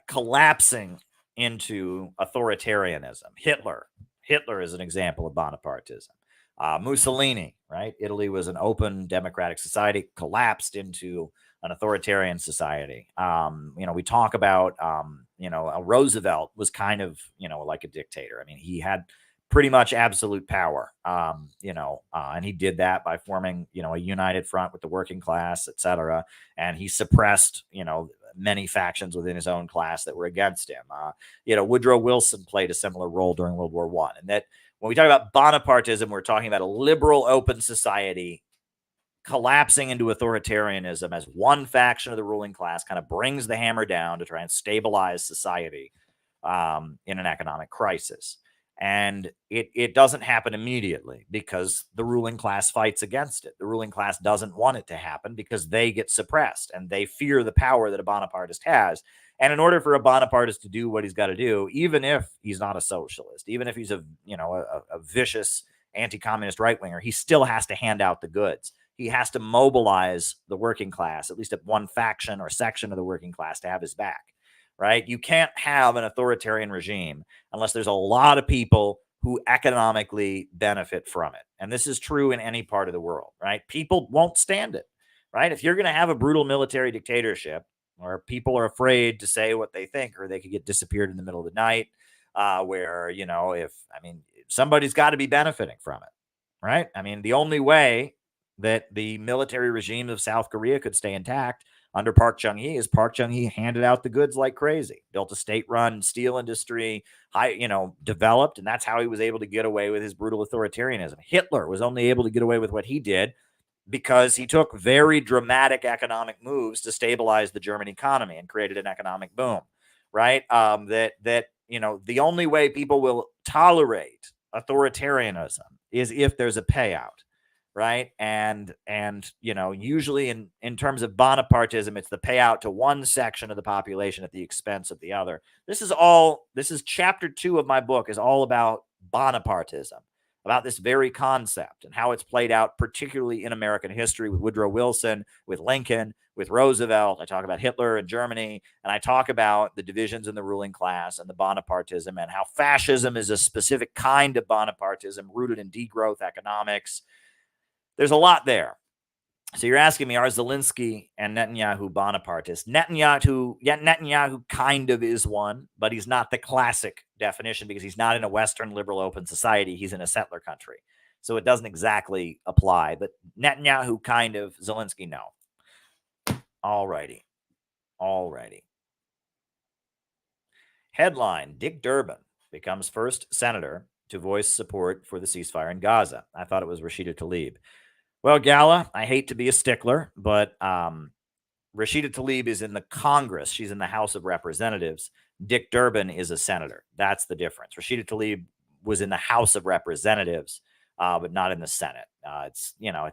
collapsing into authoritarianism. Hitler is an example of Bonapartism. Mussolini, right? Italy was an open democratic society, collapsed into an authoritarian society. We talk about, Roosevelt was kind of, like a dictator. I mean, he had pretty much absolute power, and he did that by forming, a united front with the working class, et cetera. And he suppressed, many factions within his own class that were against him. Woodrow Wilson played a similar role during World War I. And that when we talk about Bonapartism, we're talking about a liberal, open society collapsing into authoritarianism as one faction of the ruling class kind of brings the hammer down to try and stabilize society in an economic crisis. And it doesn't happen immediately because the ruling class fights against it. The ruling class doesn't want it to happen because they get suppressed and they fear the power that a Bonapartist has. And in order for a Bonapartist to do what he's got to do, even if he's not a socialist, even if he's a vicious anti-communist right-winger, he still has to hand out the goods. He has to mobilize the working class, at least at one faction or section of the working class, to have his back, right? You can't have an authoritarian regime unless there's a lot of people who economically benefit from it. And this is true in any part of the world, right? People won't stand it, right? If you're going to have a brutal military dictatorship where people are afraid to say what they think or they could get disappeared in the middle of the night, where, somebody's got to be benefiting from it, right? I mean, the only way that the military regime of South Korea could stay intact under Park Chung-hee is Park Chung-hee handed out the goods like crazy, built a state-run steel industry, developed, and that's how he was able to get away with his brutal authoritarianism. Hitler was only able to get away with what he did because he took very dramatic economic moves to stabilize the German economy and created an economic boom, right? The only way people will tolerate authoritarianism is if there's a payout, right? And usually in terms of Bonapartism, it's the payout to one section of the population at the expense of the other. This is chapter 2 of my book, is all about Bonapartism, about this very concept and how it's played out, particularly in American history with Woodrow Wilson, with Lincoln, with Roosevelt. I talk about Hitler and Germany, and I talk about the divisions in the ruling class and the Bonapartism and how fascism is a specific kind of Bonapartism rooted in degrowth economics. There's a lot there. So you're asking me, are Zelensky and Netanyahu Bonapartists? Netanyahu kind of is one, but he's not the classic definition because he's not in a Western liberal open society. He's in a settler country. So it doesn't exactly apply. But Netanyahu kind of, Zelensky, no. All righty. Headline, Dick Durbin becomes first senator to voice support for the ceasefire in Gaza. I thought it was Rashida Tlaib. Well, Gala, I hate to be a stickler, but Rashida Tlaib is in the Congress. She's in the House of Representatives. Dick Durbin is a senator. That's the difference. Rashida Tlaib was in the House of Representatives, but not in the Senate. They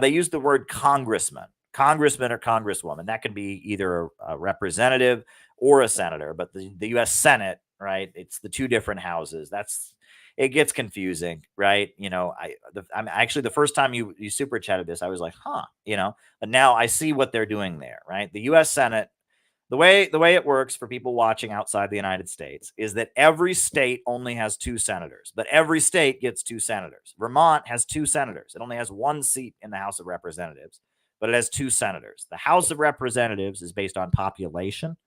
use the word congressman or congresswoman. That can be either a representative or a senator, but the U.S. Senate, right? It's the two different houses. It gets confusing, right? The first time you super chatted this, I was like, but now I see what they're doing there, right? The U.S. Senate, the way it works for people watching outside the United States is that every state only has 2 senators, but every state gets 2 senators. Vermont has 2 senators. It only has 1 seat in the House of Representatives, but it has 2 senators. The House of Representatives is based on population,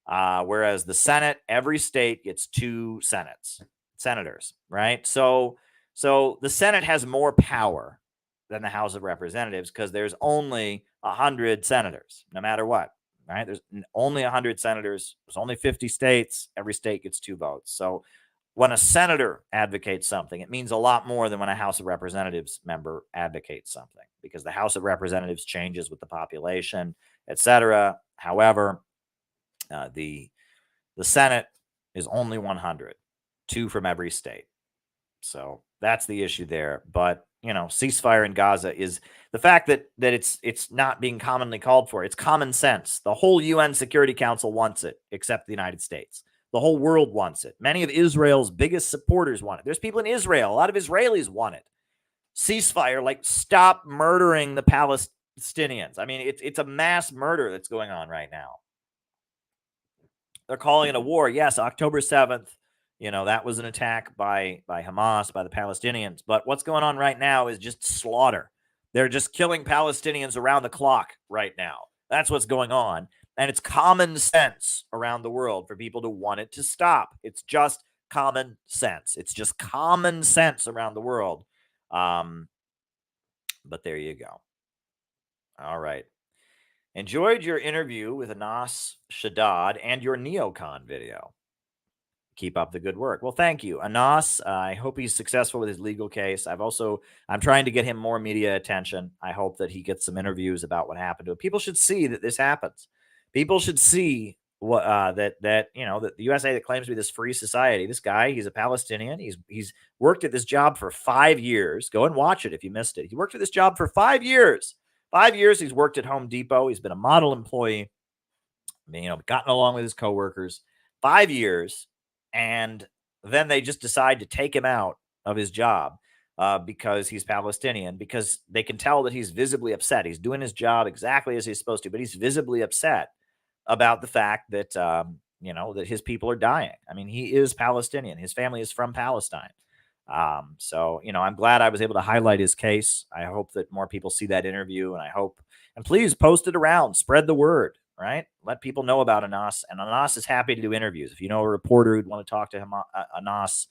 whereas the Senate, every state gets 2 senates. senators, right? So the Senate has more power than the House of Representatives because there's only 100 senators, no matter what, right? There's only 100 senators. There's only 50 states. Every state gets 2 votes. So when a senator advocates something, it means a lot more than when a House of Representatives member advocates something, because the House of Representatives changes with the population, etc. However, the Senate is only 100, 2 from every state. So that's the issue there. But, you know, ceasefire in Gaza is the fact that it's not being commonly called for. It's common sense. The whole UN Security Council wants it, except the United States. The whole world wants it. Many of Israel's biggest supporters want it. There's people in Israel. A lot of Israelis want it. Ceasefire, like, stop murdering the Palestinians. I mean, it's a mass murder that's going on right now. They're calling it a war. Yes, October 7th, you know, that was an attack by Hamas, by the Palestinians. But what's going on right now is just slaughter. They're just killing Palestinians around the clock right now. That's what's going on. And it's common sense around the world for people to want it to stop. It's just common sense. It's just common sense around the world. But there you go. All right. Enjoyed your interview with Anas Shaddad and your neocon video. Keep up the good work. Well, thank you, Anas. I hope he's successful with his legal case. I'm trying to get him more media attention. I hope that he gets some interviews about what happened to him. People should see that this happens. People should see what that you know, that the USA that claims to be this free society. This guy, he's a Palestinian. He's worked at this job for 5 years. Go and watch it if you missed it. He worked at this job for 5 years. 5 years he's worked at Home Depot. He's been a model employee. You know, gotten along with his coworkers. 5 years, and then they just decide to take him out of his job because he's Palestinian, because they can tell that he's visibly upset. He's doing his job exactly as he's supposed to, but he's visibly upset about the fact that, you know, that his people are dying. I mean, he is Palestinian. His family is from Palestine. So, you know, I'm glad I was able to highlight his case. I hope that more people see that interview, and please post it around, spread the word, right? Let people know about Anas, and Anas is happy to do interviews. If you know a reporter who'd want to talk to him, Anas,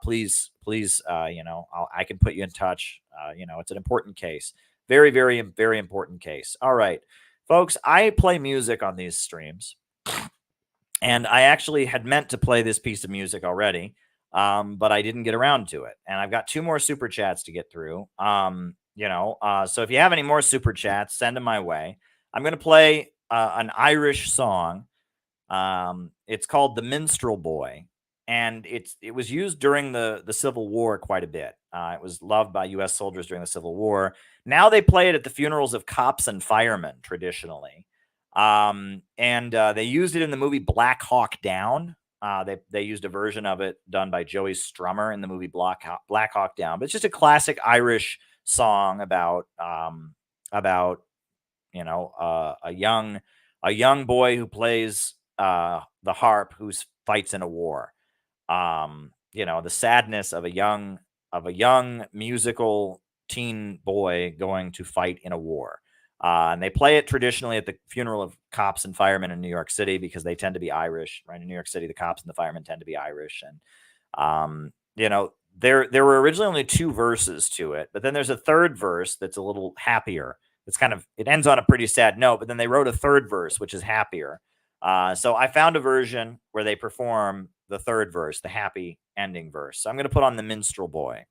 please, you know, I can put you in touch. You know, it's an important case. Very, very, very important case. All right, folks, I play music on these streams, and I actually had meant to play this piece of music already, but I didn't get around to it. And I've got 2 more super chats to get through. You know, so if you have any more super chats, send them my way. I'm going to play an Irish song. It's called The Minstrel Boy, and it was used during the Civil War quite a bit. It was loved by U.S. soldiers during the Civil War. Now they play it at the funerals of cops and firemen traditionally. And they used it in the movie Black Hawk Down. They used a version of it done by Joey Strummer in the movie Black Hawk Down. But it's just a classic Irish song about you know, a young boy who plays the harp, who fights in a war. You know, the sadness of a young musical teen boy going to fight in a war. And they play it traditionally at the funeral of cops and firemen in New York City because they tend to be Irish, right? In New York City, the cops and the firemen tend to be Irish. And, you know, there were originally only 2 verses to it, but then there's a 3rd verse that's a little happier. It ends on a pretty sad note, but then they wrote a 3rd verse, which is happier. So I found a version where they perform the 3rd verse, the happy ending verse. So I'm going to put on The Minstrel Boy.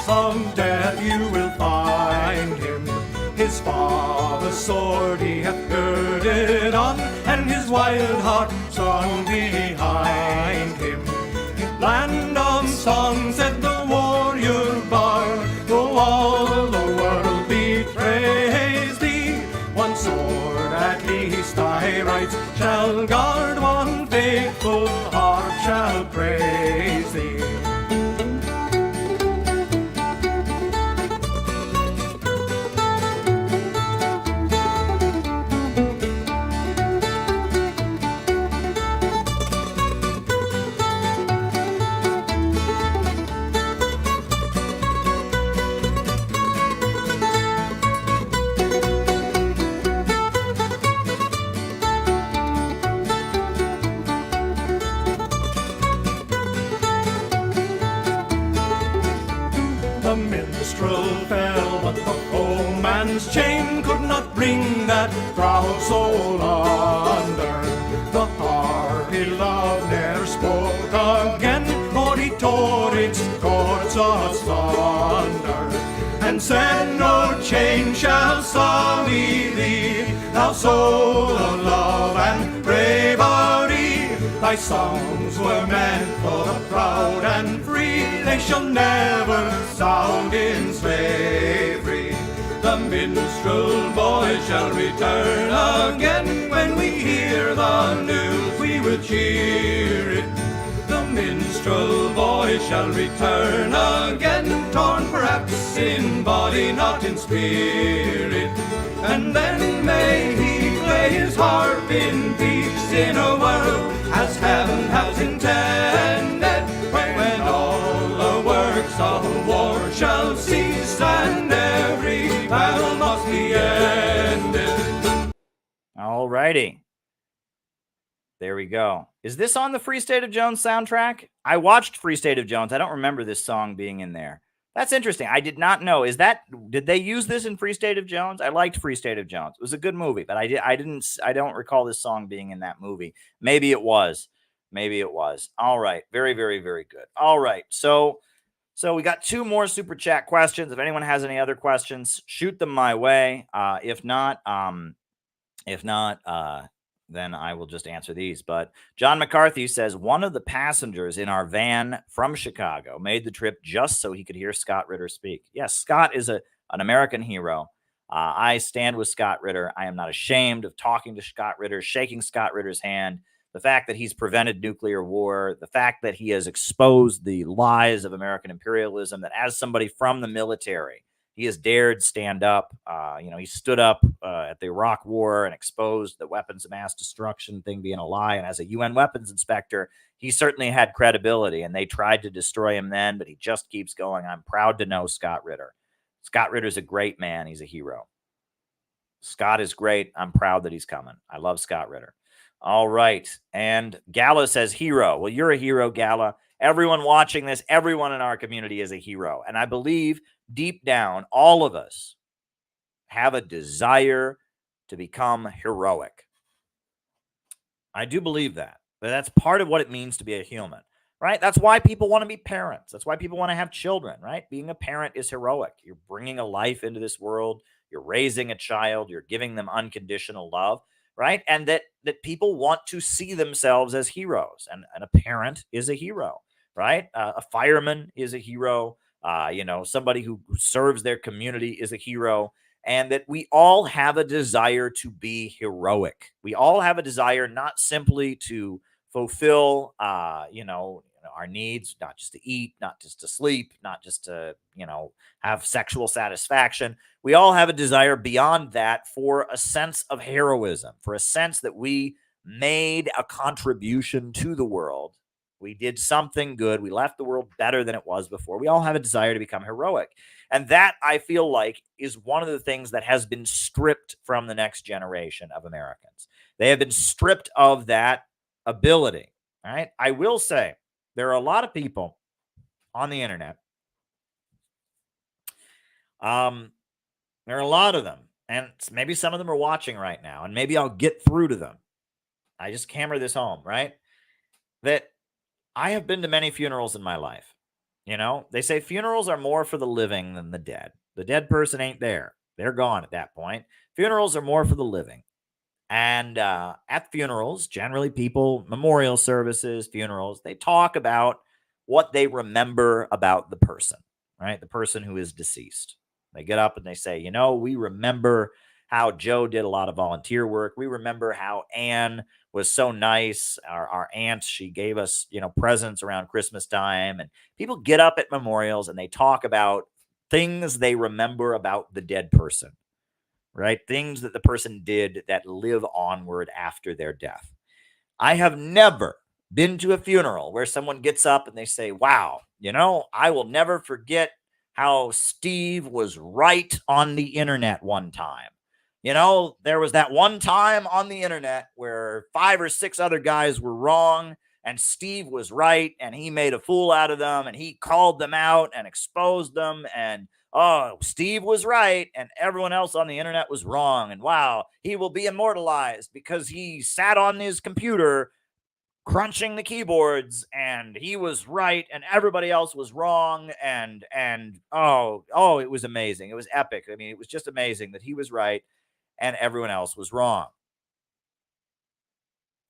Of death you will find him. His father's sword he hath girded on, and his wild heart strong behind him. Land of song, said the warrior bard, though all the world betrays thee, one knights shall guard, one faithful heart shall praise thee. The minstrel fell, but the foeman's chain could not bring that proud soul under. The heart he loved ne'er spoke again, for he tore its cords asunder, and said, no chain shall sully thee, thou soul of love and bravery. Thy songs were meant for the proud and free, they shall never sound in slavery. The minstrel boy shall return again, when we hear the news we will cheer it. The minstrel boy shall return again, torn perhaps in body, not in spirit, and then may he play his harp in peace in a world as heaven has intended, when all the works of war shall cease and every battle must be ended. All righty. There we go. Is this on the Free State of Jones soundtrack? I watched Free State of Jones. I don't remember this song being in there. That's interesting. I did not know. Did they use this in Free State of Jones? I liked Free State of Jones. It was a good movie, but I don't recall this song being in that movie. Maybe it was. Maybe it was. All right. Very, very, very good. All right. So we got 2 more super chat questions. If anyone has any other questions, shoot them my way. If not, then I will just answer these. But John McCarthy says, one of the passengers in our van from Chicago made the trip just so he could hear Scott Ritter speak. Yes, Scott is an American hero. I stand with Scott Ritter. I am not ashamed of talking to Scott Ritter, shaking Scott Ritter's hand. The fact that he's prevented nuclear war, the fact that he has exposed the lies of American imperialism, that as somebody from the military, he has dared stand up. He stood up at the Iraq War and exposed the weapons of mass destruction thing being a lie. And as a UN weapons inspector, he certainly had credibility, and they tried to destroy him then, but he just keeps going. I'm proud to know Scott Ritter. Scott Ritter's a great man. He's a hero. Scott is great. I'm proud that he's coming. I love Scott Ritter. All right. And Gala says hero. Well, you're a hero, Gala. Everyone watching this, everyone in our community is a hero. And I believe deep down, all of us have a desire to become heroic. I do believe that. But that's part of what it means to be a human, right? That's why people want to be parents. That's why people want to have children, right? Being a parent is heroic. You're bringing a life into this world. You're raising a child. You're giving them unconditional love, right? And that people want to see themselves as heroes. And a parent is a hero, right? A fireman is a hero. Somebody who serves their community is a hero. And that we all have a desire to be heroic. We all have a desire not simply to fulfill, our needs, not just to eat, not just to sleep, not just to, have sexual satisfaction. We all have a desire beyond that for a sense of heroism, for a sense that we made a contribution to the world. We did something good. We left the world better than it was before. We all have a desire to become heroic. And that, I feel like, is one of the things that has been stripped from the next generation of Americans. They have been stripped of that ability. All right. I will say there are a lot of people on the internet. There are a lot of them, and maybe some of them are watching right now, and maybe I'll get through to them. I just hammer this home, right? That I have been to many funerals in my life. They say funerals are more for the living than the dead. The dead person ain't there. They're gone at that point. Funerals are more for the living. And at funerals, generally people, memorial services, funerals, they talk about what they remember about the person, right? The person who is deceased. They get up and they say, we remember how Joe did a lot of volunteer work. We remember how Anne was so nice. Our aunt, she gave us, presents around Christmas time. And people get up at memorials and they talk about things they remember about the dead person, right? Things that the person did that live onward after their death. I have never been to a funeral where someone gets up and they say, wow, I will never forget how Steve was right on the internet one time. There was that one time on the internet where 5 or 6 other guys were wrong and Steve was right and he made a fool out of them and he called them out and exposed them and, oh, Steve was right and everyone else on the internet was wrong. And wow, he will be immortalized because he sat on his computer crunching the keyboards and he was right and everybody else was wrong. And oh, it was amazing. It was epic. I mean, it was just amazing that he was right and everyone else was wrong.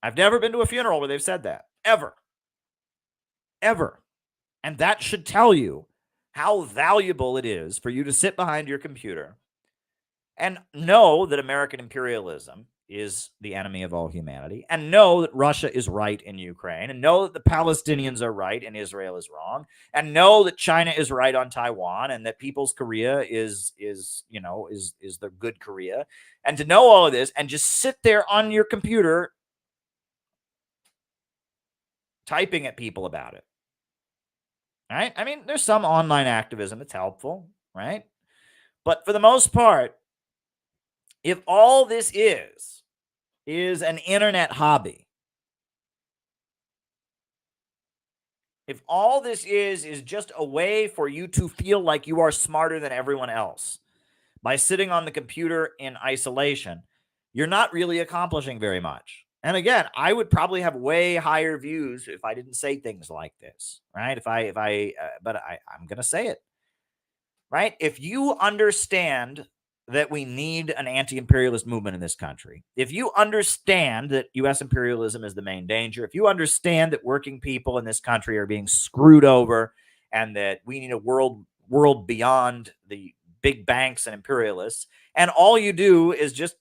I've never been to a funeral where they've said that, ever. And that should tell you how valuable it is for you to sit behind your computer and know that American imperialism is the enemy of all humanity, and know that Russia is right in Ukraine, and know that the Palestinians are right and Israel is wrong, and know that China is right on Taiwan, and that People's Korea is the good Korea, and to know all of this and just sit there on your computer typing at people about it. Right? I mean, there's some online activism that's helpful, right? But for the most part, if all this is an internet hobby, if all this is just a way for you to feel like you are smarter than everyone else by sitting on the computer in isolation, you're not really accomplishing very much. And again, I would probably have way higher views if I didn't say things like this, right? But I'm going to say it, right? If you understand that we need an anti-imperialist movement in this country, if you understand that U.S. imperialism is the main danger, if you understand that working people in this country are being screwed over and that we need a world beyond the big banks and imperialists, and all you do is just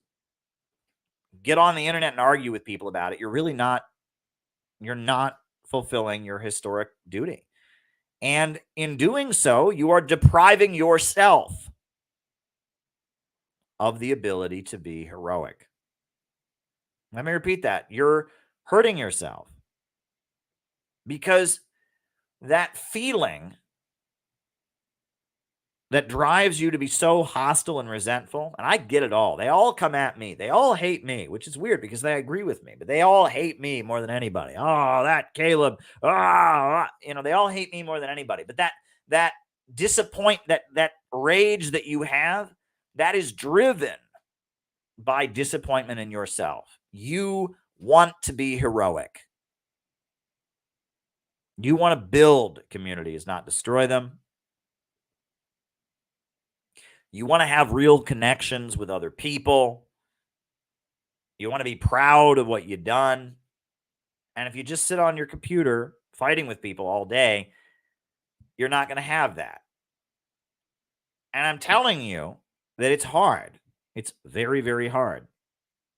get on the internet and argue with people about it, you're not fulfilling your historic duty. And in doing so, you are depriving yourself of the ability to be heroic. Let me repeat that. You're hurting yourself because that feeling that drives you to be so hostile and resentful, and I get it all. They all come at me. They all hate me, which is weird because they agree with me, but they all hate me more than anybody. Oh, that Caleb. They all hate me more than anybody. But that that rage that you have, that is driven by disappointment in yourself. You want to be heroic. You want to build communities, not destroy them. You want to have real connections with other people. You want to be proud of what you've done. And if you just sit on your computer fighting with people all day, you're not going to have that. And I'm telling you that it's hard. It's very, very hard.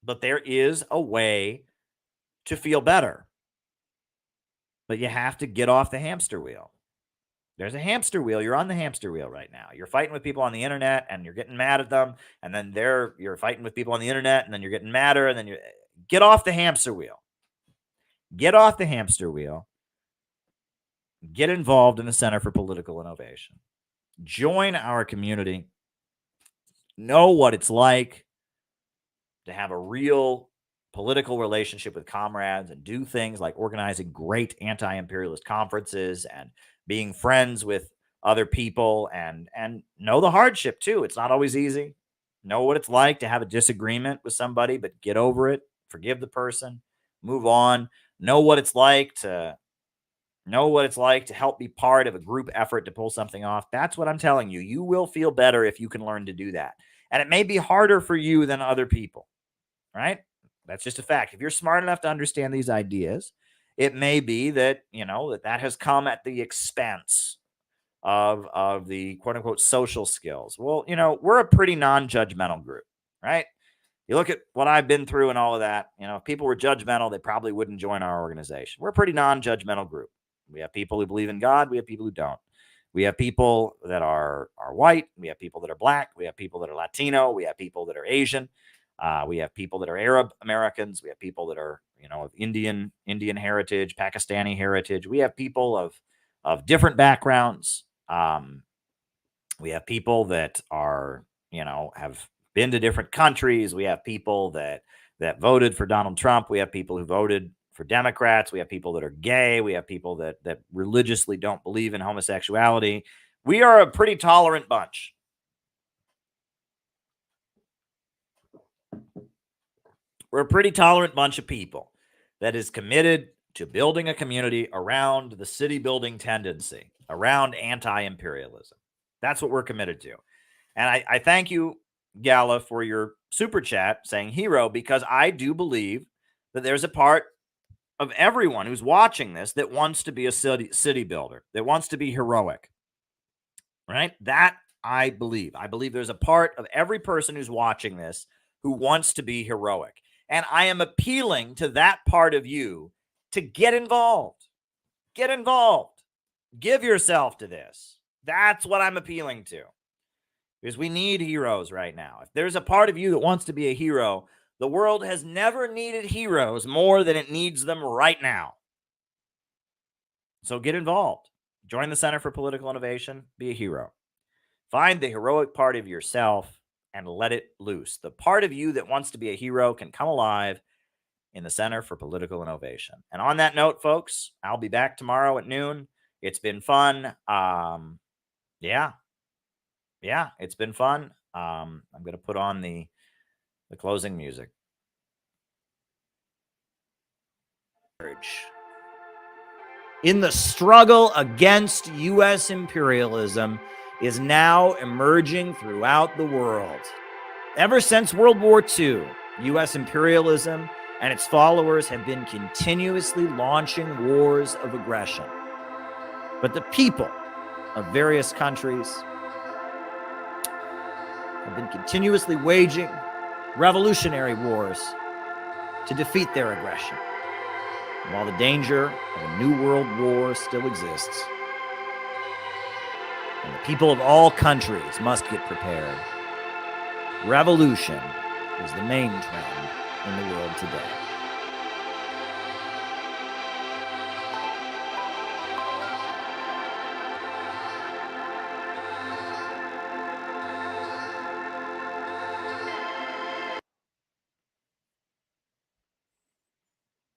But there is a way to feel better. But you have to get off the hamster wheel. There's a hamster wheel. You're on the hamster wheel right now. You're fighting with people on the internet and you're getting mad at them. And then you're fighting with people on the internet and then you're getting madder. And then you get off the hamster wheel. Get off the hamster wheel. Get involved in the Center for Political Innovation. Join our community. Know what it's like to have a real political relationship with comrades and do things like organizing great anti-imperialist conferences and being friends with other people and know the hardship too. It's not always easy. Know what it's like to have a disagreement with somebody, but get over it. Forgive the person. Move on. Know what it's like to help be part of a group effort to pull something off. That's what I'm telling you. You will feel better if you can learn to do that. And it may be harder for you than other people, right? That's just a fact. If you're smart enough to understand these ideas, it may be that, that has come at the expense of the quote unquote social skills. Well, we're a pretty non-judgmental group, right? You look at what I've been through and all of that. You know, if people were judgmental, they probably wouldn't join our organization. We're a pretty non-judgmental group. We have people who believe in God. We have people who don't. We have people that are white. We have people that are black. We have people that are Latino. We have people that are Asian. We have people that are Arab Americans. We have people that are, you know, of Indian heritage, Pakistani heritage. We have people of different backgrounds. We have people that are, you know, have been to different countries. We have people that voted for Donald Trump. We have people who voted for Democrats. We have people that are gay. We have people that religiously don't believe in homosexuality. We are a pretty tolerant bunch. We're a pretty tolerant bunch of people that is committed to building a community around the city building tendency, around anti-imperialism. That's what we're committed to. And I thank you, Gala, for your super chat saying hero, because I do believe that there's a part of everyone who's watching this that wants to be a city builder, that wants to be heroic, right? That I believe. I believe there's a part of every person who's watching this who wants to be heroic. And I am appealing to that part of you to get involved. Get involved. Give yourself to this. That's what I'm appealing to. Because we need heroes right now. If there's a part of you that wants to be a hero, the world has never needed heroes more than it needs them right now. So get involved. Join the Center for Political Innovation. Be a hero. Find the heroic part of yourself and let it loose. The part of you that wants to be a hero can come alive in the Center for Political Innovation. And on that note, folks, I'll be back tomorrow at noon. It's been fun. Yeah, it's been fun. I'm going to put on the closing music. In the struggle against U.S. imperialism is now emerging throughout the world. Ever since World War II, U.S. imperialism and its followers have been continuously launching wars of aggression. But the people of various countries have been continuously waging revolutionary wars to defeat their aggression. And while the danger of a new world war still exists, and the people of all countries must get prepared, revolution is the main trend in the world today.